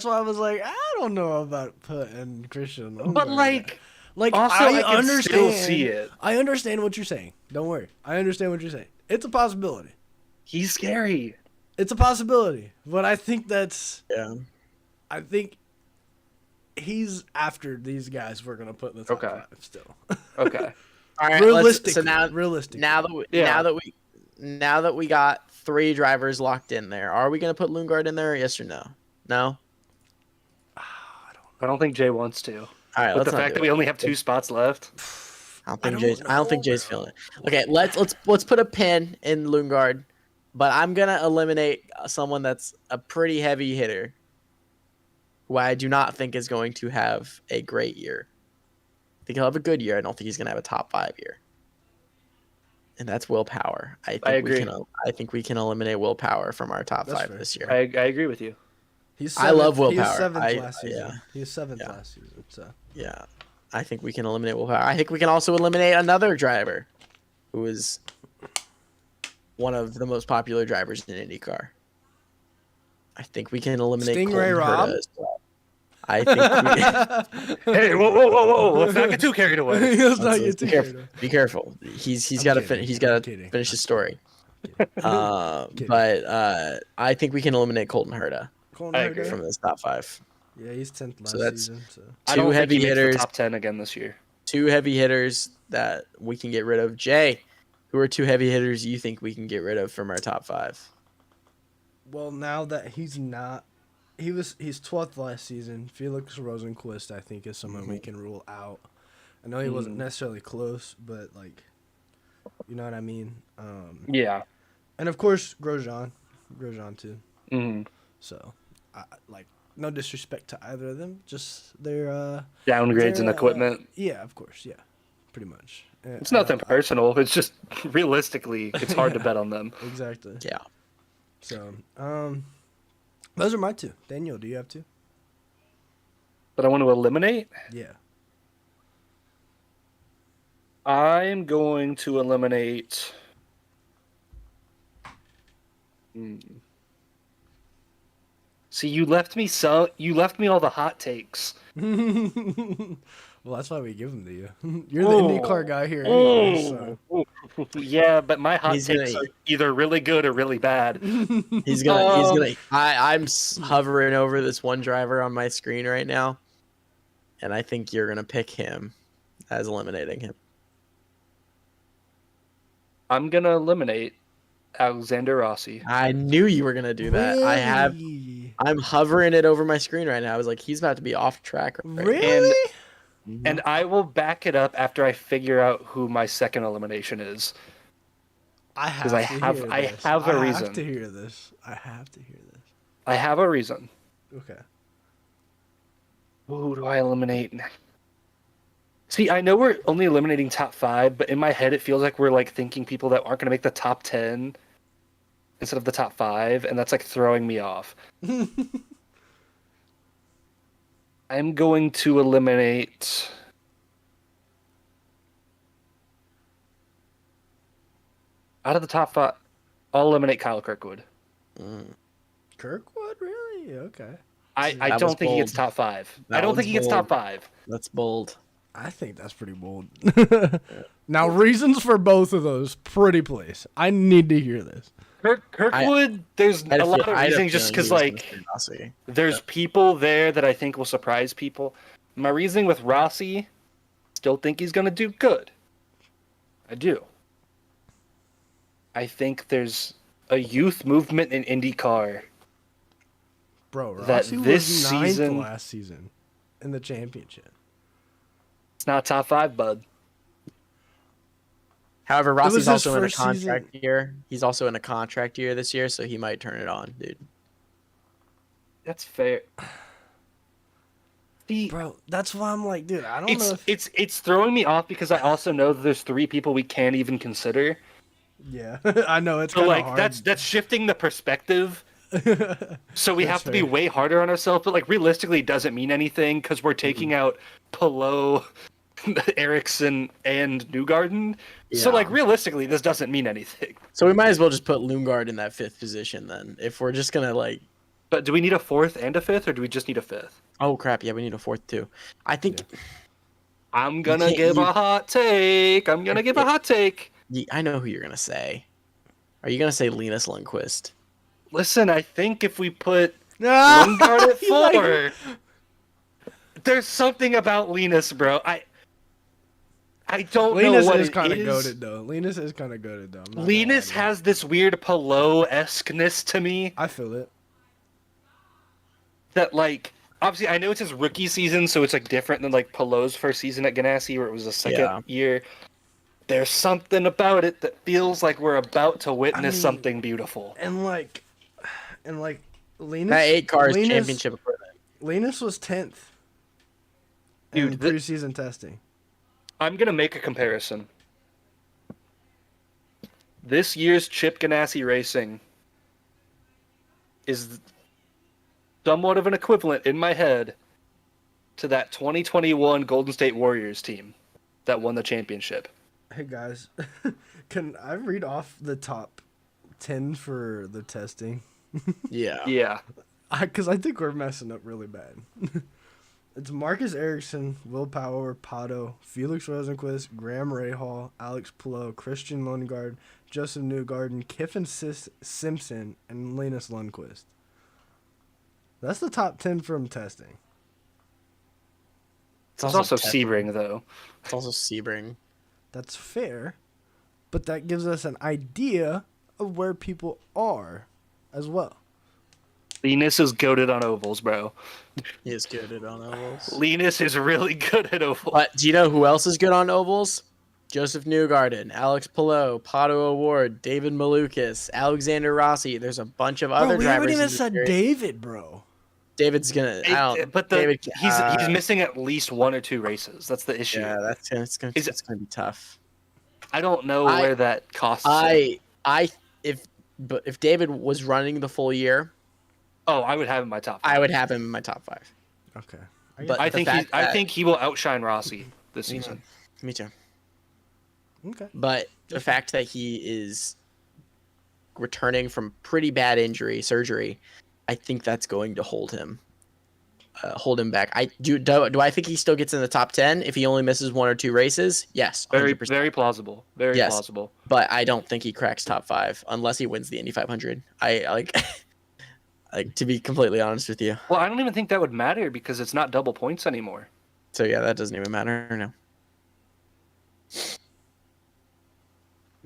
why I was like, I don't know about putting Christian. But Lundgaard. like, also, I can understand. still see it. I understand what you're saying. Don't worry. I understand what you're saying. It's a possibility. He's scary. It's a possibility. But I think Yeah. I think he's after these guys we're gonna put in the top Okay. 5 still. Okay. All right. Realistically. So now realistically. now that we got 3 drivers locked in there, are we going to put Lundgaard in there? Yes or no? No. I don't think Jay wants to. All right. But Let's the not fact do that we it. only have 2 spots left. I I don't don't think Jay's know, feeling it. Okay. Let's put a pin in Lundgaard, but I'm gonna eliminate someone that's a pretty heavy hitter, who I do not think is going to have a great year. I think he'll have a good year. I don't think he's gonna have a top 5 year. And that's Will Power. I agree. think we can eliminate Will Power from our top That's 5 fair. this year. I agree with you. He's I love Will He was Power. 7th last season. Yeah. He was 7th Yeah. last season. So Yeah, I think we can eliminate Will Power. I think we can also eliminate another driver, who is one of the most popular drivers in IndyCar. I think we can eliminate Stingray Colton Rob? Herta as well. I think Hey, whoa! Let's not get too carried away. Let's not let's get too be carried careful. away. Be careful. He's I'm got to kidding. he's I'm got to kidding. finish his story. Kidding. But I think we can eliminate Colton Herta Colton I Herta? agree. from this top 5. Yeah, he's 10th last So that's season. So I two don't think heavy he makes the hitters. top 10 again this year. 2 heavy hitters that we can get rid of. Jay, who are 2 heavy hitters you think we can get rid of from our top 5? well, now that he's not, he's 12th last season. Felix Rosenquist, I think, is someone we can rule out. I know he wasn't necessarily close, but like, you know what I mean. Yeah. And of course Grosjean too. Mm-hmm. So, like, no disrespect to either of them, just their Downgrades in equipment. Yeah, of course, yeah, pretty much. It's nothing personal. It's just realistically, it's hard to bet on them. Exactly. Yeah. So, those are my 2. Daniel, do you have 2? But I want to eliminate. Yeah. I'm going to eliminate. See, you left me all the hot takes. Well, that's why we give them to you. You're the IndyCar guy here anyway, so. Yeah, but my hot He's takes gonna- are either really good or really bad. He's gonna. I'm hovering over this one driver on my screen right now, and I think you're gonna pick him as eliminating him. I'm gonna eliminate Alexander Rossi. I knew you were gonna do that. Really? I'm hovering it over my screen right now. I was like, he's about to be off track. Right Really? And I will back it up after I figure out who my second elimination is. I have I to have- hear I this. have a I reason. have to hear this. I have to hear this. I have a reason. Okay. Who do I eliminate? See, I know we're only eliminating top 5, but in my head it feels like we're like thinking people that aren't going to make the top 10 instead of the top 5, and that's like throwing me off. I'm going to eliminate. Out of the top 5, I'll eliminate Kyle Kirkwood. Kirkwood, really? Okay. I That don't was think he gets bold. top 5. That I don't one's think he gets top 5. That's bold. I think that's pretty bold. Now, reasons for both of those, pretty please. I need to hear this. Kirkwood, there's I had a lot of I had a reasons just feeling because, he was like, gonna pick Rossi. there's people there that I think will surprise people. My reasoning with Rossi, still think he's going to do good. I do. I think there's a youth movement in IndyCar. Bro, That Rossi this was 9th season- last season in the championship. It's not top 5, bud. However, was Rossi's his also in a first contract year. He's also in a contract year this year, so he might turn it on, dude. That's fair. See, Bro, that's why I'm like, dude, I don't know if... it's throwing me off because I also know that there's 3 people we can't even consider. Yeah, I know, it's So kind of like hard. that's shifting the perspective. So we That's have to be fair. way harder on ourselves, but like realistically, it doesn't mean anything because we're taking out Pillow, Ericsson, and Newgarden. So Yeah. like realistically, this doesn't mean anything. So we might as well just put Lundgaard in that 5th position then. If we're just gonna like, But do we need a 4th and a 5th, or do we just need a 5th? oh crap, yeah, we need a 4th too. I think I'm gonna can't- give you- a hot take. I'm gonna give a hot take. I know who you're gonna say. Are you gonna say Linus Lundqvist? Listen, I think if we put Ah! Lundgaard at He's like- 4, there's something about Linus, bro. I don't Linus know what is it kind of is. goated, though. Linus is kind of goated, though. I'm not gonna Linus lie to you. has this weird Pillow-esqueness to me I feel it. that, like, obviously I know it's his rookie season, so it's, like, different than, like, Pillow's first season at Ganassi, where it was the second Yeah. year. There's something about it that feels like we're about to witness mean- something beautiful. And like Linus. That 8 car is Linus- championship equipment. Linus was 10th Dude, in the- preseason testing. I'm gonna make a comparison. This year's Chip Ganassi Racing is somewhat of an equivalent in my head to that 2021 Golden State Warriors team that won the championship. Hey guys, can I read off the top 10 for the testing? Yeah. Yeah. Because I think we're messing up really bad. It's Marcus Ericsson, Will Power, Pato, Felix Rosenquist, Graham Rahal, Alex Pillow, Christian Lundgaard, Joseph Newgarden, Kiffin Simpson, and Linus Lundqvist. That's the top 10 from testing. It's also testing. Sebring, though. It's also Sebring. That's fair, but that gives us an idea of where people are as well. Linus is goated on ovals, bro. He is good at on ovals. Linus is really good at ovals. But do you know who else is good on ovals? Joseph Newgarden, Alex Palou, Pato Award, David Malukas, Alexander Rossi. There's a bunch of other Bro, we drivers. haven't in even this said series. David, bro. David's gonna. He's missing at least 1 or 2 races. That's the issue. Yeah, it's gonna be tough. I don't know where that costs. If David was running the full year, I would have him in my top 5. I would have him in my top 5. Okay. But I the think he will outshine Rossi this season. Me too. Okay. But the fact that he is returning from pretty bad surgery, I think that's going to hold him back. Do I think he still gets in the top 10 if he only misses 1 or 2 races? Yes, 100%. Very plausible. Very plausible. But I don't think he cracks top 5 unless he wins the Indy 500. I like to be completely honest with you. Well, I don't even think that would matter because it's not double points anymore. So yeah, that doesn't even matter now.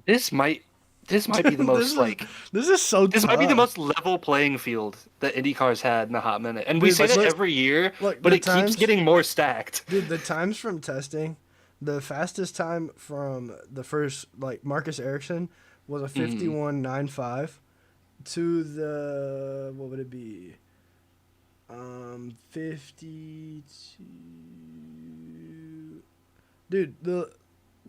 This might be the most this might be the most level playing field that IndyCar's had in a hot minute. And we say that every year, but it keeps getting more stacked. Dude, the times from testing, the fastest time from the first, Marcus Ericsson was a 51.95 to the, what would it be? 52. Dude, the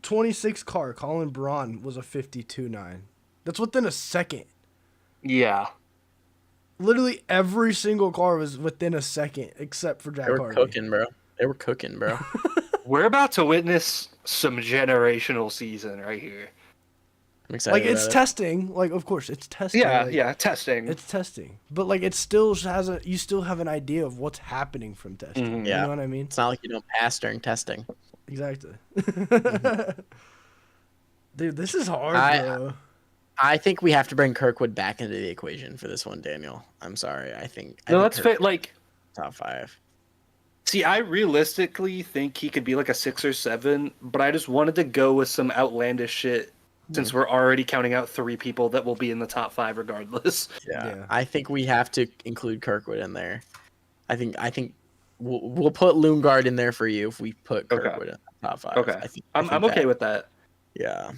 26 car, Colin Braun, was a 52.9. That's within a second. Yeah. Literally every single car was within a second, except for Jack They were Harvey. cooking, bro. We're about to witness some generational season right here. I'm excited. It's testing. Of course, it's testing. Yeah, testing. It's testing. But, it still you still have an idea of what's happening from testing. Yeah. You know what I mean? It's not like you don't pass during testing. Exactly. Dude, this is hard, bro. I think we have to bring Kirkwood back into the equation for this one, Daniel. I'm sorry. I think that's fair. Top 5. See, I realistically think he could be a 6 or 7, but I just wanted to go with some outlandish shit since we're already counting out 3 people that will be in the top 5 regardless. Yeah. I think we have to include Kirkwood in there. I think we'll put Lundgaard in there for you if we put Kirkwood in the top 5. Okay. I'm okay with that. Yeah.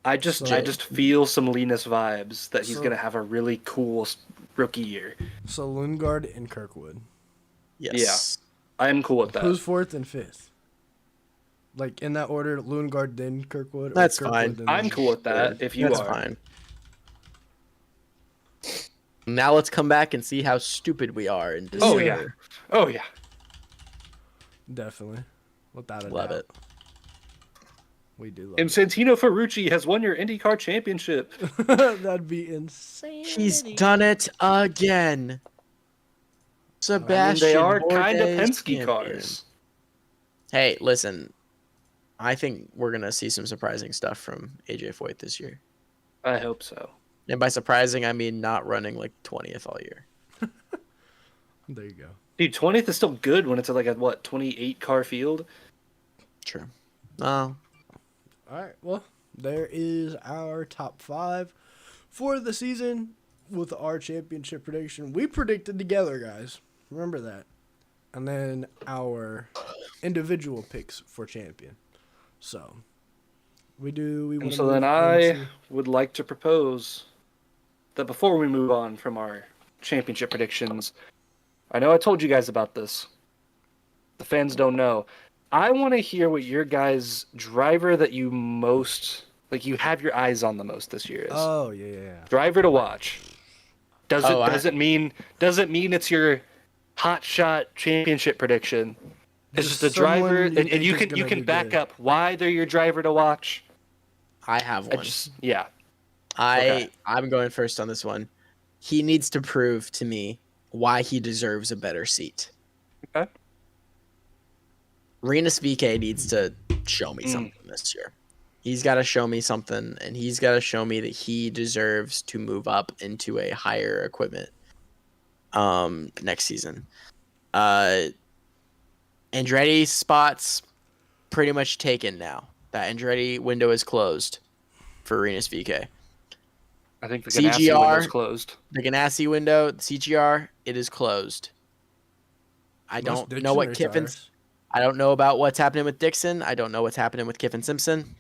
I just feel some Linus vibes that he's gonna have a really cool rookie year. So Lundgaard and Kirkwood. Yes. Yeah, I'm cool with that. Who's 4th and 5th? In that order, Lundgaard, then Kirkwood. That's Kirkwood, fine. I'm cool with that. If you That's are, fine. Now let's come back and see how stupid we are in December. Oh yeah. Definitely, without a Love doubt. it. We do love And Santino Ferrucci has won your IndyCar championship. it. That'd be insane. He's done it again. Sebastian. They are Bourdais kind of Penske champion. cars. Hey, listen. I think we're gonna see some surprising stuff from AJ Foyt this year. I hope so. And by surprising, I mean not running 20th all year. There you go. Dude, 20th is still good when it's a 28 car field. True. No. All right. Well, there is our top 5 for the season with our championship prediction. We predicted together, guys. Remember that. And then our individual picks for champion. So we do. And so then I would like to propose that before we move on from our championship predictions, I know I told you guys about this. The fans don't know. I want to hear what your guys' driver that you most you have your eyes on the most this year is. Oh yeah. Driver to watch. Doesn't mean it's your hot shot championship prediction. It's just a driver, and you can back up why they're your driver to watch. I have one. I'm going first on this one. He needs to prove to me why he deserves a better seat. Okay. Rinus VK needs to show me something this year. He's got to show me something, and he's got to show me that he deserves to move up into a higher equipment next season. Andretti's spot's pretty much taken now. That Andretti window is closed for Rinus VK. I think the Ganassi window's CGR, closed. the Ganassi window, the CGR, it is closed. I don't know what Kiffin's. I don't know about what's happening with Dixon. I don't know what's happening with Kiffin Simpson.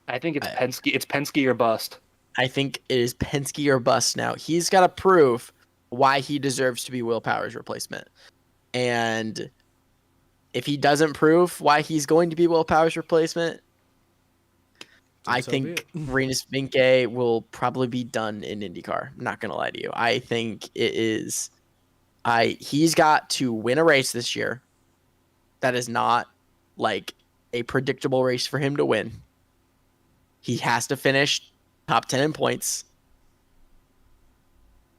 I think it's Penske. It's Penske or bust. I think it is Penske or bust now. He's got to prove why he deserves to be Will Power's replacement. And if he doesn't prove why he's going to be Will Power's replacement, I think Rinus VeeKay will probably be done in IndyCar. I'm not going to lie to you. I think it is. He's got to win a race this year. That is not like a predictable race for him to win. He has to finish top 10 in points.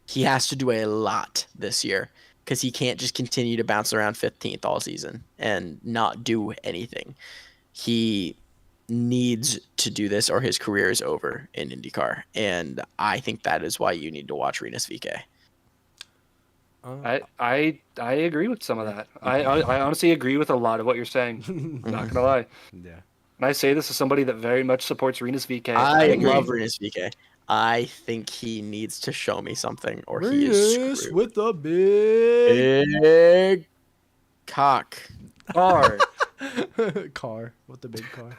He has to do a lot this year because he can't just continue to bounce around 15th all season and not do anything. He needs to do this or his career is over in IndyCar. And I think that is why you need to watch Rinus VeeKay. I agree with some of that. I honestly agree with a lot of what you're saying. Not gonna lie. Yeah. And I say this as somebody that very much supports Rinus VeeKay. I love Rinus VeeKay. I think he needs to show me something or he is screwed. With a big cock. Car. car with the big car.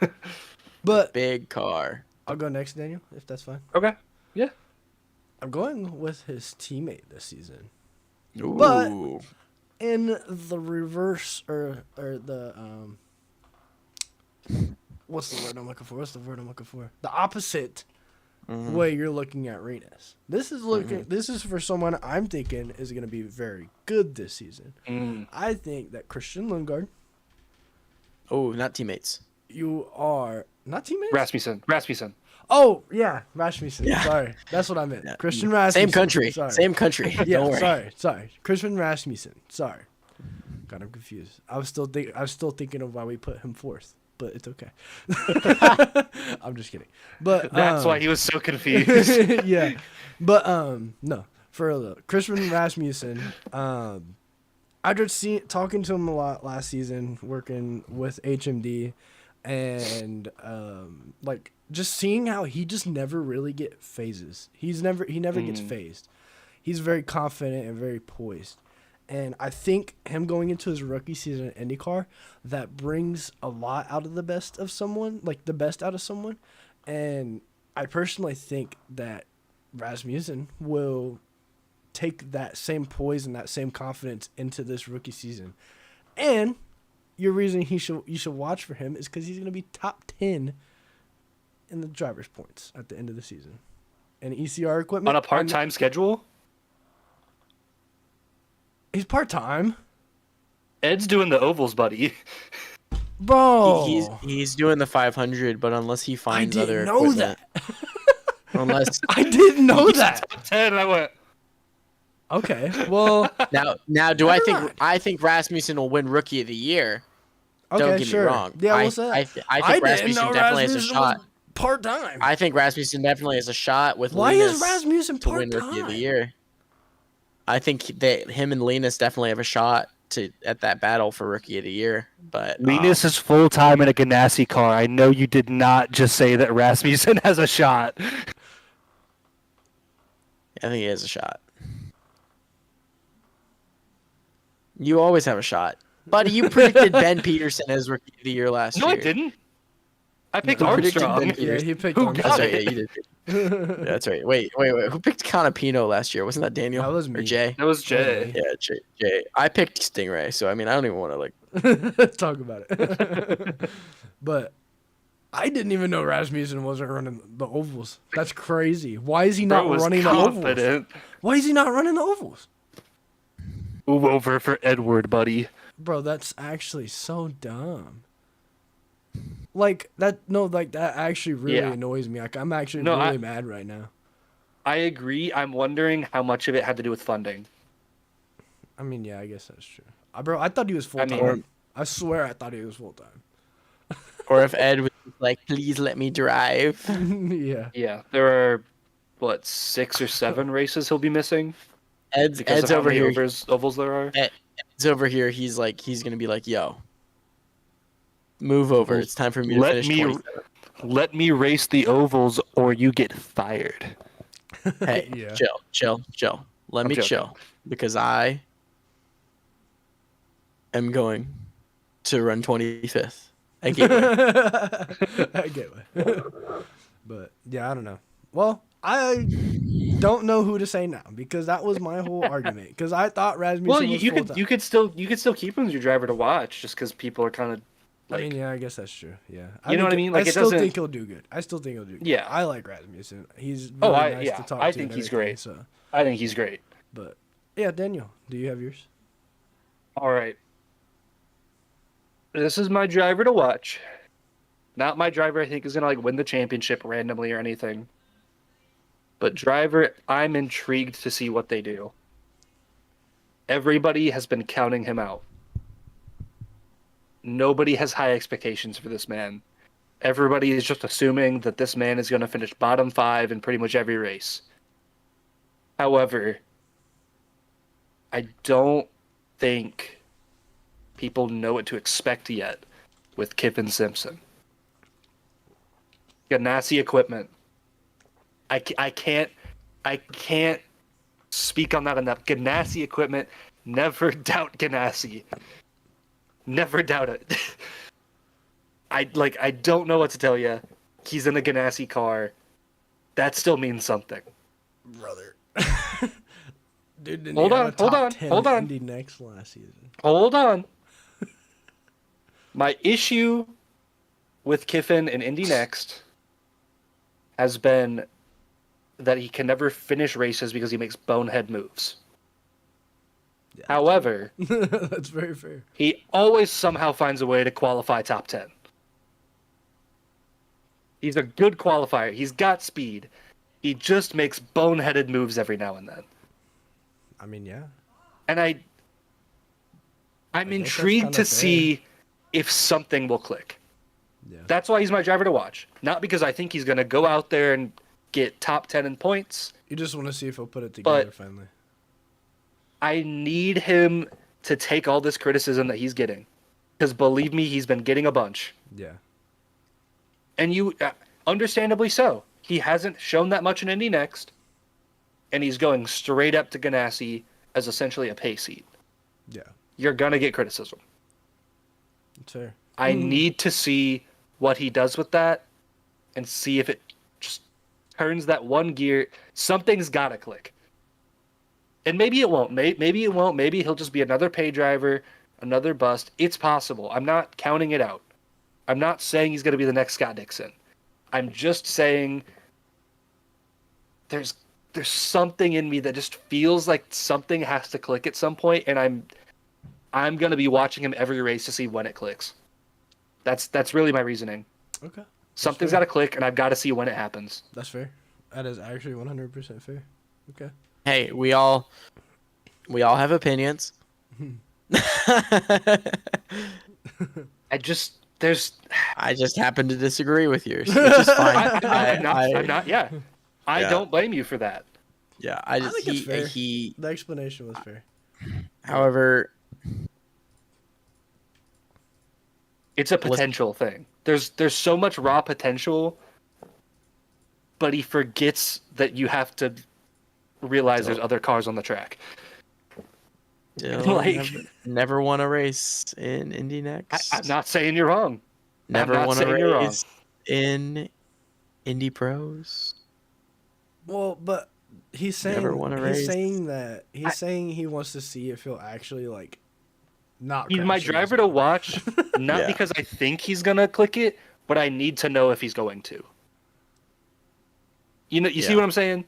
But big car. I'll go next, Daniel, if that's fine. Okay. Yeah. I'm going with his teammate this season. Ooh. But in the reverse or the what's the word I'm looking for? The opposite way you're looking at Rinus. This is for someone I'm thinking is going to be very good this season. I think that Christian Lundgaard. Oh, not teammates. You are not teammates? Rasmussen. Oh, yeah, Rasmussen. Yeah. Sorry. That's what I meant. Yeah. Christian Rasmussen. Same country. Sorry. Same country. Yeah, Don't worry. sorry. Christian Rasmussen. Sorry. God, I'm confused. I was still thinking of why we put him fourth, but it's okay. I'm just kidding. But That's why he was so confused. yeah. But no. For real, Christian Rasmussen, I just talking to him a lot last season, working with HMD, and like just seeing how he just never really get phases. He never gets phased. He's very confident and very poised. And I think him going into his rookie season at IndyCar, that brings a lot out of the best of someone, like the best out of someone. And I personally think that Rasmussen will take that same poise and that same confidence into this rookie season. And your reason you should watch for him is because he's going to be top 10 in the driver's points at the end of the season. And ECR equipment. On a part-time schedule? He's part-time. Ed's doing the ovals, buddy. Bro. He's doing the 500, but unless he finds other know equipment. Unless I didn't know that. Top 10, I went. Okay, well. Now, I think Rasmussen will win Rookie of the Year. Okay, Don't get sure. me wrong. Yeah, what's that? I think Rasmussen definitely has a shot. Part-time. I think Rasmussen definitely has a shot with Why Linus is Rasmussen to win part-time? Rookie of the Year. I think that him and Linus definitely have a shot at that battle for Rookie of the Year. But Linus is full-time in a Ganassi car. I know you did not just say that Rasmussen has a shot. I think he has a shot. You always have a shot. Buddy, you predicted Ben Peterson as Rookie of the Year last year. No, I didn't. I picked You predicted Armstrong. Ben Yeah, he picked Who Armstrong. That's got right. Yeah, you did. Yeah, that's right. Wait. Who picked Canapino last year? Wasn't that Daniel? That was Or me. Jay? That was Jay. Yeah, Jay. I picked Stingray, so I mean, I don't even want to Talk about it. But I didn't even know Rasmussen wasn't running the ovals. That's crazy. Why is he not Bro was running the ovals? confident. Why is he not running the ovals? Move over for Edward, buddy. Bro, that's actually so dumb. Like that actually really Yeah. annoys me. Like I'm actually No, really mad right now. I agree. I'm wondering how much of it had to do with funding. I mean, yeah, I guess that's true. Bro, I thought he was full time. mean- I swear I thought he was full time. or if Ed was like, please let me drive. Yeah. Yeah, there are, 6 or 7 races he'll be missing Ed's because of how over many here. ovals there are. Ed's over here. He's gonna be like, yo, move over. It's time for me to Let finish me 27. let me race the ovals, or you get fired. Hey, Yeah. chill. Let I'm me joking. chill because I am going to run 25th at Gateway. I get it. But yeah, I don't know. Well, I don't know who to say now because that was my whole argument. Because I thought Rasmussen Well, was you full could time. you could still keep him as your driver to watch, just because people are kind of I like, mean, yeah, I guess that's true. Yeah, You know what I mean? I Like, it still doesn't- think he'll do good. I still think he'll do good. Yeah. I like Rasmussen. He's Oh, really nice to talk I to think and he's everything, great. So, I think he's great. but yeah, Daniel, do you have yours? All right, this is my driver to watch. Not my driver I think is gonna like win the championship randomly or anything. But driver, I'm intrigued to see what they do. Everybody has been counting him out. Nobody has high expectations for this man. Everybody is just assuming that this man is going to finish bottom 5 in pretty much every race. However, I don't think people know what to expect yet with Kiffin Simpson. Ganassi equipment. I can't speak on that enough. Ganassi equipment. Never doubt Ganassi. Never doubt it. I don't know what to tell you. He's in a Ganassi car. That still means something. Brother. Dude, didn't Hold he have on, a top hold on, 10 hold on. Indy next last season? Hold on. My issue with Kiffin and Indy Next has been that he can never finish races because he makes bonehead moves. Yeah, However, that's very fair. he always somehow finds a way to qualify top 10. He's a good qualifier. He's got speed. He just makes boneheaded moves every now and then. I mean, yeah. And I'm guess that's intrigued kinda to fair. see if something will click. Yeah. That's why he's my driver to watch. Not because I think he's going to go out there and get top 10 in points. You just want to see if he'll put it together finally. I need him to take all this criticism that he's getting. Because believe me, he's been getting a bunch. Yeah. And you, understandably so. He hasn't shown that much in Indy Next. And he's going straight up to Ganassi as essentially a pay seat. Yeah. You're going to get criticism. It's fair. I need to see what he does with that and see if it just turns that one gear. Something's got to click. And maybe it won't. Maybe it won't. Maybe he'll just be another pay driver, another bust. It's possible. I'm not counting it out. I'm not saying he's going to be the next Scott Dixon. I'm just saying there's something in me that just feels like something has to click at some point, and I'm going to be watching him every race to see when it clicks. That's really my reasoning. Okay. Something's fair. got to click, and I've got to see when it happens. That's fair. That is actually 100% fair. Okay. Hey, we all have opinions. I just happen to disagree with yours, which is fine. I'm not. Yeah, I Yeah. don't blame you for that. Yeah, I just think it's fair. he. The explanation was fair. However, It's a potential thing. There's so much raw potential, but he forgets that you have to realize there's other cars on the track. still Like- never won a race in Indy Next. I'm not saying you're wrong. Never I'm not won a saying you're wrong. race in Indy Pros. Well, but he's saying Never won a he's race. saying that saying he wants to see if he'll actually like not. He's crash my in driver his- to watch, not Yeah. because I think he's gonna click it, but I need to know if he's going to. You see Yeah. what I'm saying?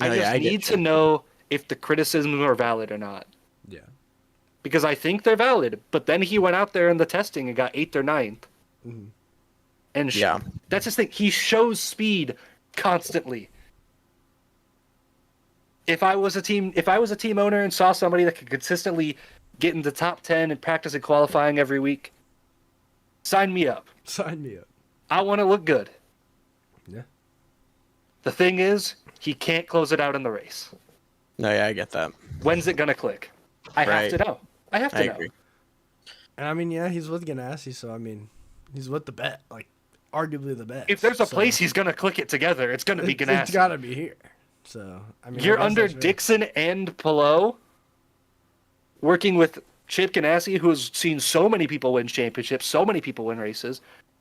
No, I yeah, just I get need to you. know if the criticisms are valid or not. Yeah. Because I think they're valid. But then he went out there in the testing and got 8th or 9th. Mhm. And Yeah. that's his thing. He shows speed constantly. If I was a team owner and saw somebody that could consistently get in the top 10 and practice and qualifying every week, sign me up. Sign me up. I want to look good. Yeah. The thing is, he can't close it out in the race. No, yeah, I get that. When's it gonna click? I have Right. to know. I have to I know. agree. And I mean, yeah, he's with Ganassi, so I mean, he's with the bet, like arguably the best. If there's a so place he's gonna click it together, it's gonna be Ganassi. It's gotta be here. So I mean, You're I guess under that's fair. Dixon and Pillow, working with Chip Ganassi, who has seen so many people win championships, so many people win races.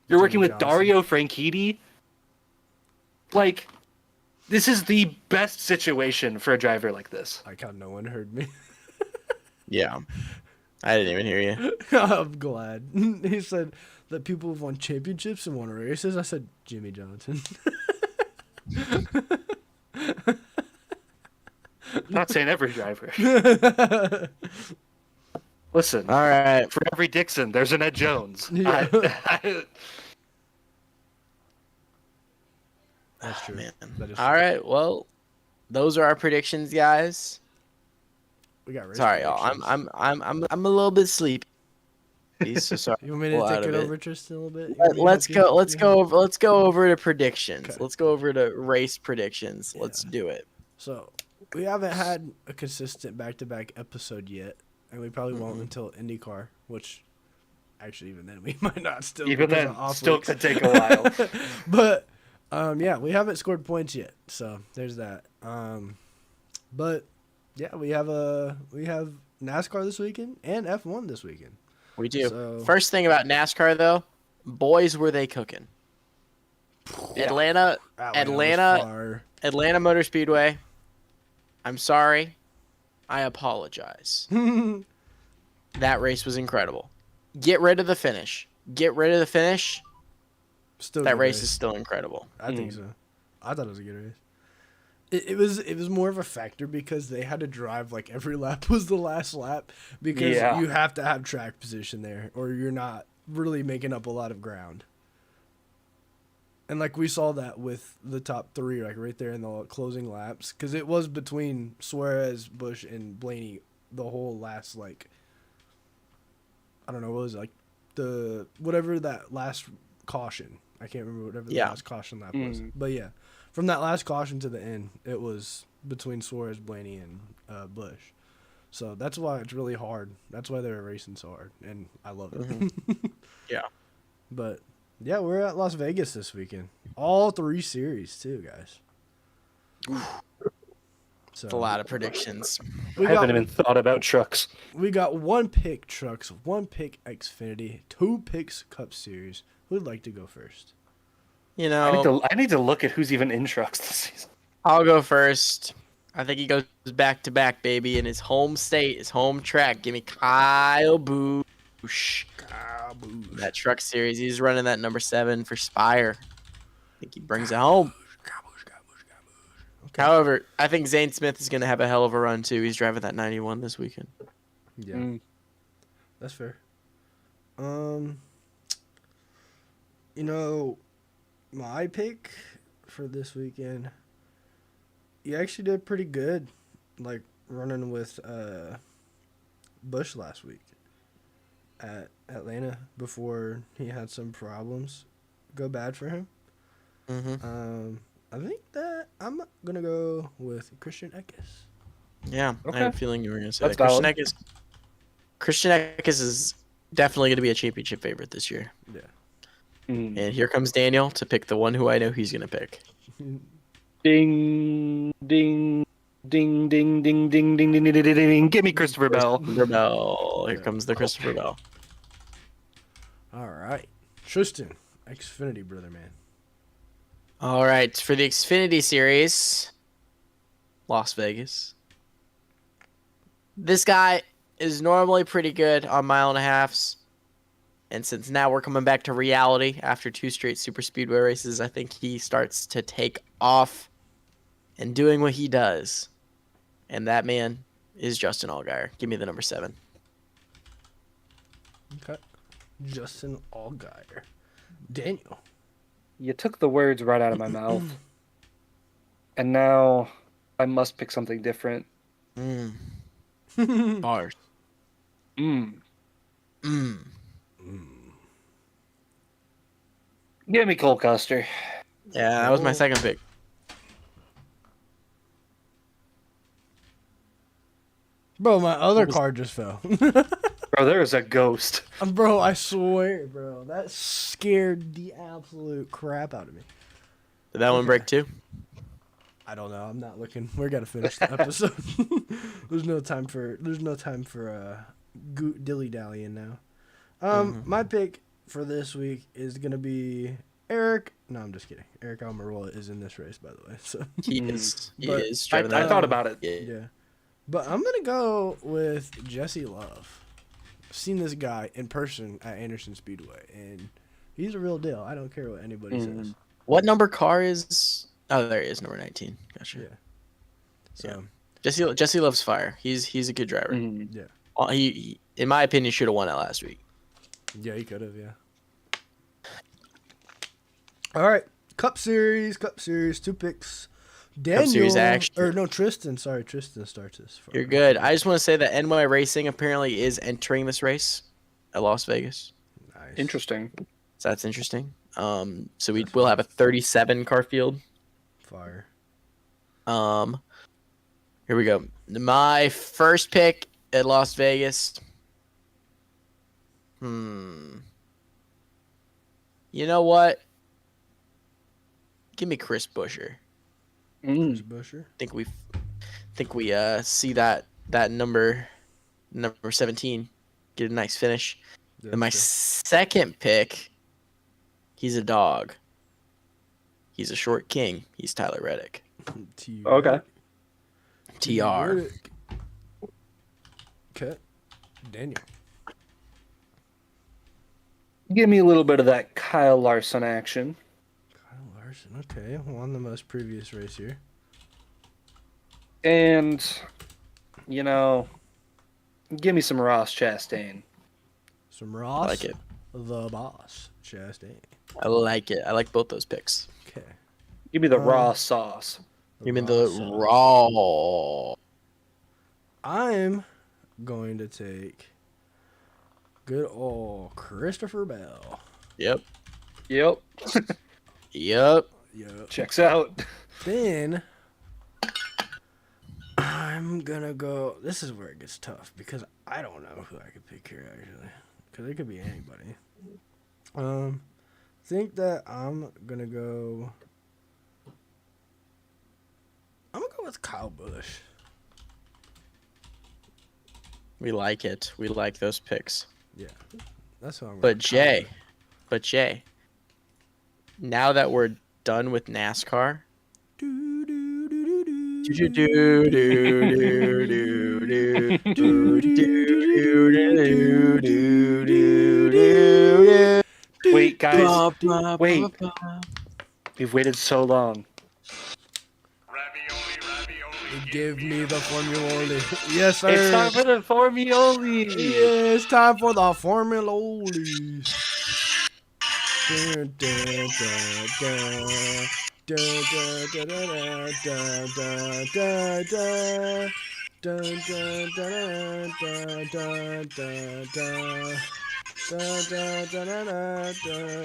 You're working Jimmy with Johnson. Dario Franchitti. Like, this is the best situation for a driver like this. Like how no one heard me. Yeah. I didn't even hear you. I'm glad. He said that people have won championships and won races. I said Jimmy Johnson. Not saying every driver. Listen, All right. for every Dixon, there's an Ed Jones. Yeah. That's true. Man. That is All true. right. Well, those are our predictions, guys. We got race Sorry, y'all. predictions. I'm a little bit sleepy. So sorry. You want me to Pull out take of it it. over, Tristan, a little bit? You want me to Let's help you? go. Let's go. Let's go over to predictions. Okay. Let's go over to race predictions. Let's Yeah. do it. So we haven't had a consistent back-to-back episode yet, and we probably won't until IndyCar, which actually even then we might not still. Even because then, of off still weeks. could take a while. But yeah, we haven't scored points yet, so there's that. But yeah, we have NASCAR this weekend and F1 this weekend. We do. So- First thing about NASCAR, though, boys, were they cooking? Atlanta was far. Motor Speedway. I'm sorry. I apologize. That race was incredible. Get rid of the finish. Get rid of the finish. Still That good race is still incredible. I think so. I thought it was a good race. It was more of a factor because they had to drive like every lap was the last lap because Yeah. you have to have track position there or you're not really making up a lot of ground. And like we saw that with the top three, like right there in the closing laps, because it was between Suarez, Busch, and Blaney the whole last like I don't know what was it, like the whatever that last caution. I can't remember whatever the Yeah. last caution lap was, but yeah. From that last caution to the end, it was between Suarez, Blaney, and Busch. So that's why it's really hard. That's why they're racing so hard, and I love it. Yeah. But yeah, we're at Las Vegas this weekend. All three series too, guys. So It's a lot of predictions. we I haven't got even thought about trucks. we got one pick trucks, one pick Xfinity, two picks Cup Series. Who'd like to go first? You know, I need to look at who's even in trucks this season. I'll go first. I think he goes back to back, baby, in his home state, his home track. Give me Kyle Busch. That truck series. He's running that number 7 for Spire. I think he brings it home. However, I think Zane Smith is going to have a hell of a run, too. He's driving that 91 this weekend. Yeah, that's fair. You know, my pick for this weekend, he actually did pretty good, like running with Busch last week at Atlanta before he had some problems go bad for him. Mm-hmm. I think that I'm gonna go with Christian Eckes. Yeah, I Okay. had a feeling you were going to say That's that. valid. Christian Eckes is definitely going to be a championship favorite this year. Yeah. Mm. And here comes Daniel to pick the one who I know he's going to pick. Ding, ding, ding, ding, ding, ding, ding, ding, ding, ding, ding. Give me Christopher Bell. Christopher Bell. Here comes the Christopher Bell. All right, Tristan, Xfinity brother man. All right, for the Xfinity Series, Las Vegas. This guy is normally pretty good on mile and a halves. And since now we're coming back to reality after 2 straight super speedway races, I think he starts to take off and doing what he does. And that man is Justin Allgaier. Give me the number 7. Okay, Justin Allgaier. Daniel. You took the words right out of my mouth. And now I must pick something different. Bars. Give me Cole Custer. Yeah, that was my second pick. Bro, my other card just fell. Bro, Oh, there is a ghost. Bro, I swear, bro. That scared the absolute crap out of me. Did that one break too? I don't know. I'm not looking. We gotta finish the episode. There's no time for dilly dallying now. My pick for this week is gonna be Eric. No, I'm just kidding. Eric Almirola is in this race, by the way. So He is. He But is. I driving that. thought about it. yeah, but I'm gonna go with Jesse Love. I've seen this guy in person at Anderson Speedway, and he's a real deal. I don't care what anybody says. What number car is? Oh, there he is, number 19. Gotcha. Yeah. So Jesse loves fire. He's a good driver. yeah, He in my opinion, should have won it last week. yeah, he could have. Yeah. All right, Cup Series, 2 picks. Daniel, Series action. or no, Tristan. Sorry, Tristan starts this. You're good. I just want to say that NY Racing apparently is entering this race at Las Vegas. Nice. Interesting. So that's interesting. So we will have a 37 car field. Fire. Here we go. My first pick at Las Vegas. You know what? Give me Chris Buescher. Chris Buescher. Think we see that number 17 get a nice finish. Yeah, Then my sure. second pick, he's a dog. He's a short king. He's Tyler Reddick. Okay. TR. Okay. Daniel. Give me a little bit of that Kyle Larson action. Kyle Larson. Okay, won the most previous race here. And, give me some Ross Chastain. Some Ross. I like it. The boss. Chastain. I like it. I like both those picks. Okay. Give me the Ross sauce. You mean Ross. the raw? I'm going to take good old Christopher Bell. Yep. Yep. Yep. Yep. Checks out. Then I'm gonna go. This is where it gets tough because I don't know who I could pick here actually, because it could be anybody. Think that I'm gonna go. I'm gonna go with Kyle Busch. We like it. We like those picks. Yeah, that's what I'm. But Jay, now that we're done with NASCAR, Wait, guys. Wait. We've waited so long. Give me the Formula. Yes, sir. It's time for the Formioli. Yeah, it's time for the Formuloli. Dun, dun, dun, dun, dun, dun, dun.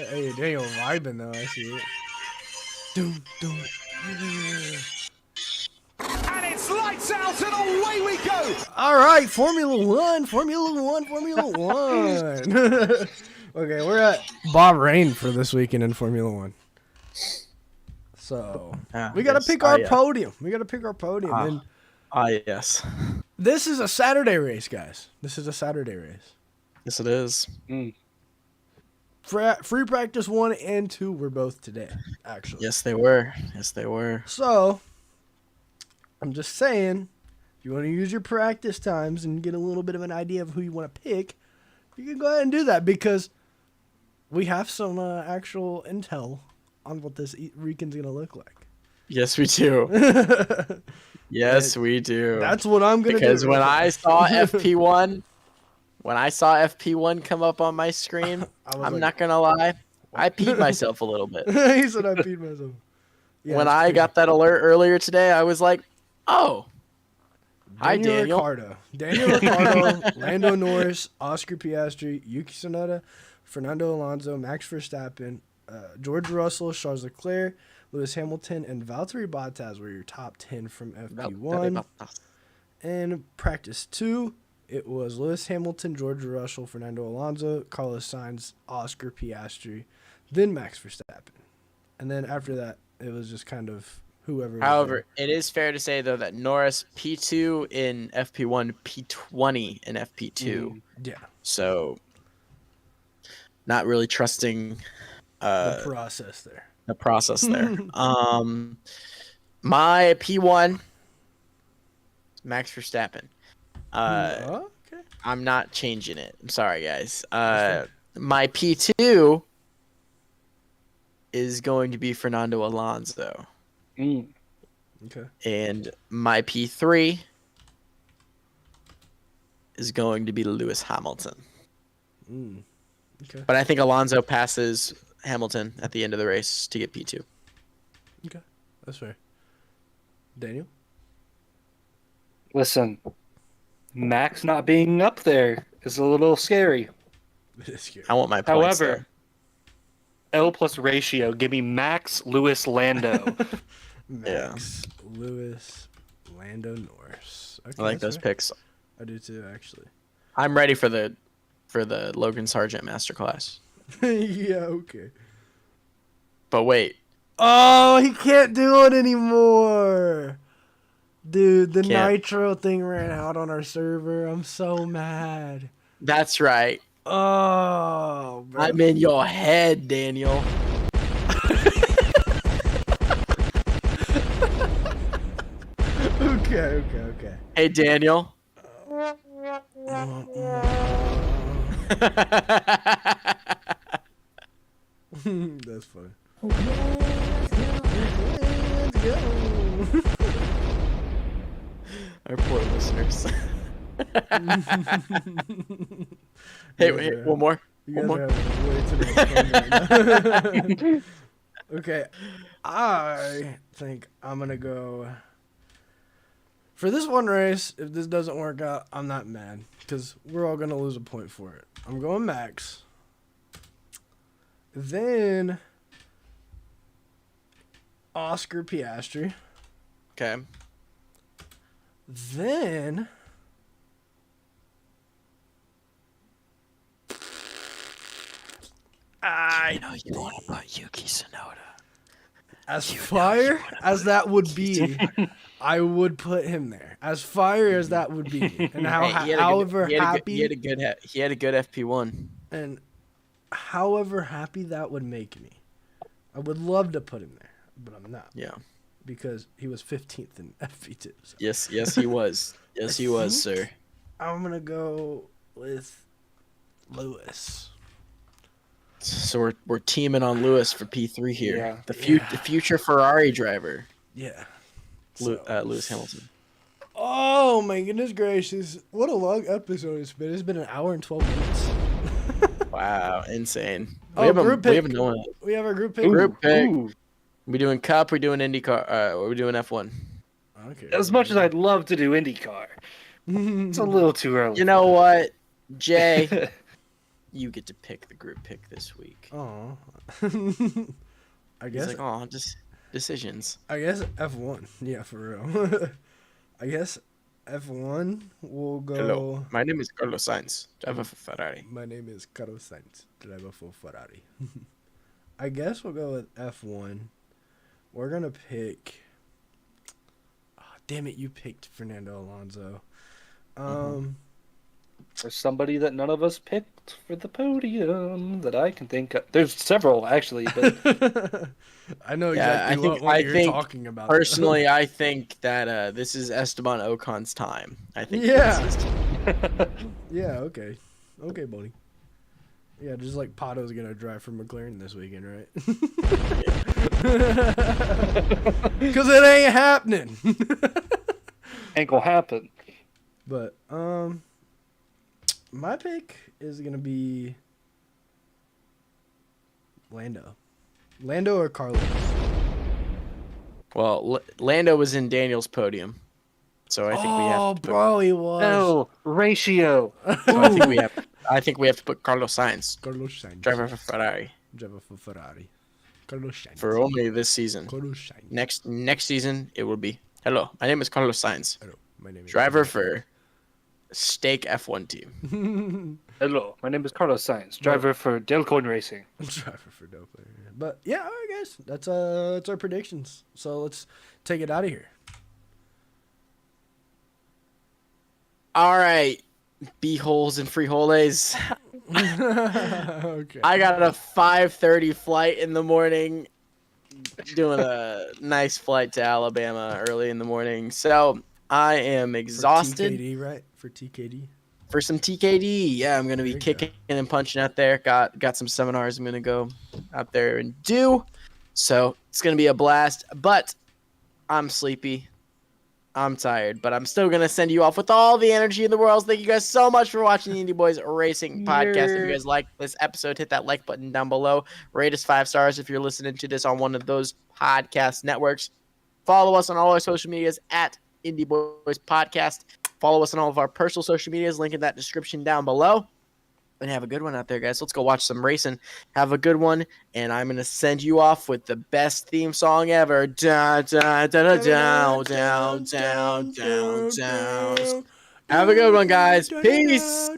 Hey, Daniel vibing though. I see it. Dun, dun, yeah. And it's lights out and away we go. All right, Formula One. Okay, we're at Bahrain for this weekend in Formula One. So we gotta pick our podium. And yes. this is a Saturday race, guys. This is a Saturday race. Yes, it is. Free practice 1 and 2 were both today, actually. Yes, they were. So I'm just saying, if you want to use your practice times and get a little bit of an idea of who you want to pick, you can go ahead and do that because we have some actual intel on what this weekend's going to look like. Yes, we do. Yes, we do. That's what I'm going to do. Because when I saw FP1 come up on my screen, I'm not going to lie, I peed myself a little bit. He said I peed myself. Yeah, when I got that alert earlier today, I was like, oh. Hi, Daniel. Daniel Ricciardo, Lando Norris, Oscar Piastri, Yuki Tsunoda, Fernando Alonso, Max Verstappen, George Russell, Charles Leclerc, Lewis Hamilton, and Valtteri Bottas were your top 10 from FP1. And practice 2, it was Lewis Hamilton, George Russell, Fernando Alonso, Carlos Sainz, Oscar Piastri, then Max Verstappen. And then after that, it was just kind of whoever. However, it is fair to say, though, that Norris P2 in FP1, P20 in FP2. Yeah. So, not really trusting The process there. the process there. My P1, Max Verstappen. Okay. I'm not changing it. I'm sorry, guys. My P2 is going to be Fernando Alonso. Okay. And my P3 is going to be Lewis Hamilton. Okay. But I think Alonso passes Hamilton at the end of the race to get P2. Okay. That's fair. Daniel? Listen, Max not being up there is a little scary. It is scary. I want my points. However, L plus ratio, give me Max, Lewis, Lando. Max, Lewis, Lando Norris. Okay, I like that's those fair. picks. I do too, actually. I'm ready for the Logan Sargent masterclass. Yeah, okay. But wait, Oh, he can't do it anymore. Dude, the Can't. Nitro thing ran out on our server. I'm so mad. that's right. Oh, bro. I'm in your head, Daniel. Okay. Hey, Daniel. That's funny. Our poor listeners. Hey, one more. You One guys more. are having way too much fun right now. Okay, I think I'm gonna go for this one race. If this doesn't work out, I'm not mad because we're all gonna lose a point for it. I'm going Max. Then Oscar Piastri. Okay. Then I know you want to put Yuki Tsunoda. as fire as that would be, I would put him there. As fire as that would be, and however happy he had a good FP1. and however happy that would make me, I would love to put him there, but I'm not Yeah. because he was 15th in FP2. So Yes, he was. Yes, he was, think- sir. I'm gonna go with Lewis. So we're teaming on Lewis for P3 here. Yeah. The future Ferrari driver, Yeah. Lewis Hamilton. Oh my goodness gracious! What a long episode it's been. It's been an hour and 12 minutes. Wow, insane. Oh, group pick. We haven't done it. We have our group pick. Group pick. Ooh. We doing Cup. We doing IndyCar. We doing F1. Okay. As much as I'd love to do IndyCar, it's a little too early. You know what, Jay? You get to pick the group pick this week. Oh. I He's guess. like, oh, just decisions. I guess F1. Yeah, for real. I guess F1 will go. Hello, my name is Carlos Sainz, driver for Ferrari. My name is Carlos Sainz, driver for Ferrari. I guess we'll go with F1. We're gonna pick. Oh, damn it! You picked Fernando Alonso. There's somebody that none of us picked for the podium that I can think of. There's several, actually, but I know Yeah, exactly what you're think talking about. personally, I think that this is Esteban Ocon's time. I think. Yeah. this is- Yeah, okay. Okay, buddy. Yeah, just like Pato's gonna drive for McLaren this weekend, right? Because it ain't happening. ain't gonna happen. But, my pick is gonna be Lando. Lando or Carlos? Well, Lando was in Daniel's podium, so I think we have. To put, bro, he was. L ratio. so I think we have. I think we have to put Carlos Sainz, Carlos Sainz. driver for Ferrari, Driver for Ferrari. Carlos Sainz. for only this season. Carlos Sainz. Next season, it will be. Hello, my name is Carlos Sainz, Hello, my name is driver for Steak F1 team. Hello, my name is Carlos Sainz, driver for Delcoin Racing. Driver for dope. But yeah, all right, guys. That's our predictions. So let's take it out of here. All right, B-holes and free-holes. Okay. I got a 5:30 flight in the morning, doing a nice flight to Alabama early in the morning. So I am exhausted. For TKD, right? For TKD. For some TKD. Yeah, I'm gonna be There you kicking and punching out there. Got some seminars I'm gonna go out there and do. So it's gonna be a blast. But I'm sleepy. I'm tired, but I'm still gonna send you off with all the energy in the world. Thank you guys so much for watching the Indy Boys Racing Podcast. If you guys like this episode, hit that like button down below. Rate us 5 stars if you're listening to this on one of those podcast networks. Follow us on all our social medias at Indy Boys Podcast. Follow us on all of our personal social medias. Link in that description down below. And have a good one out there, guys. Let's go watch some racing. Have a good one. And I'm going to send you off with the best theme song ever. Down, down, down, down, down, down, down, down. Have a good one, guys. Peace.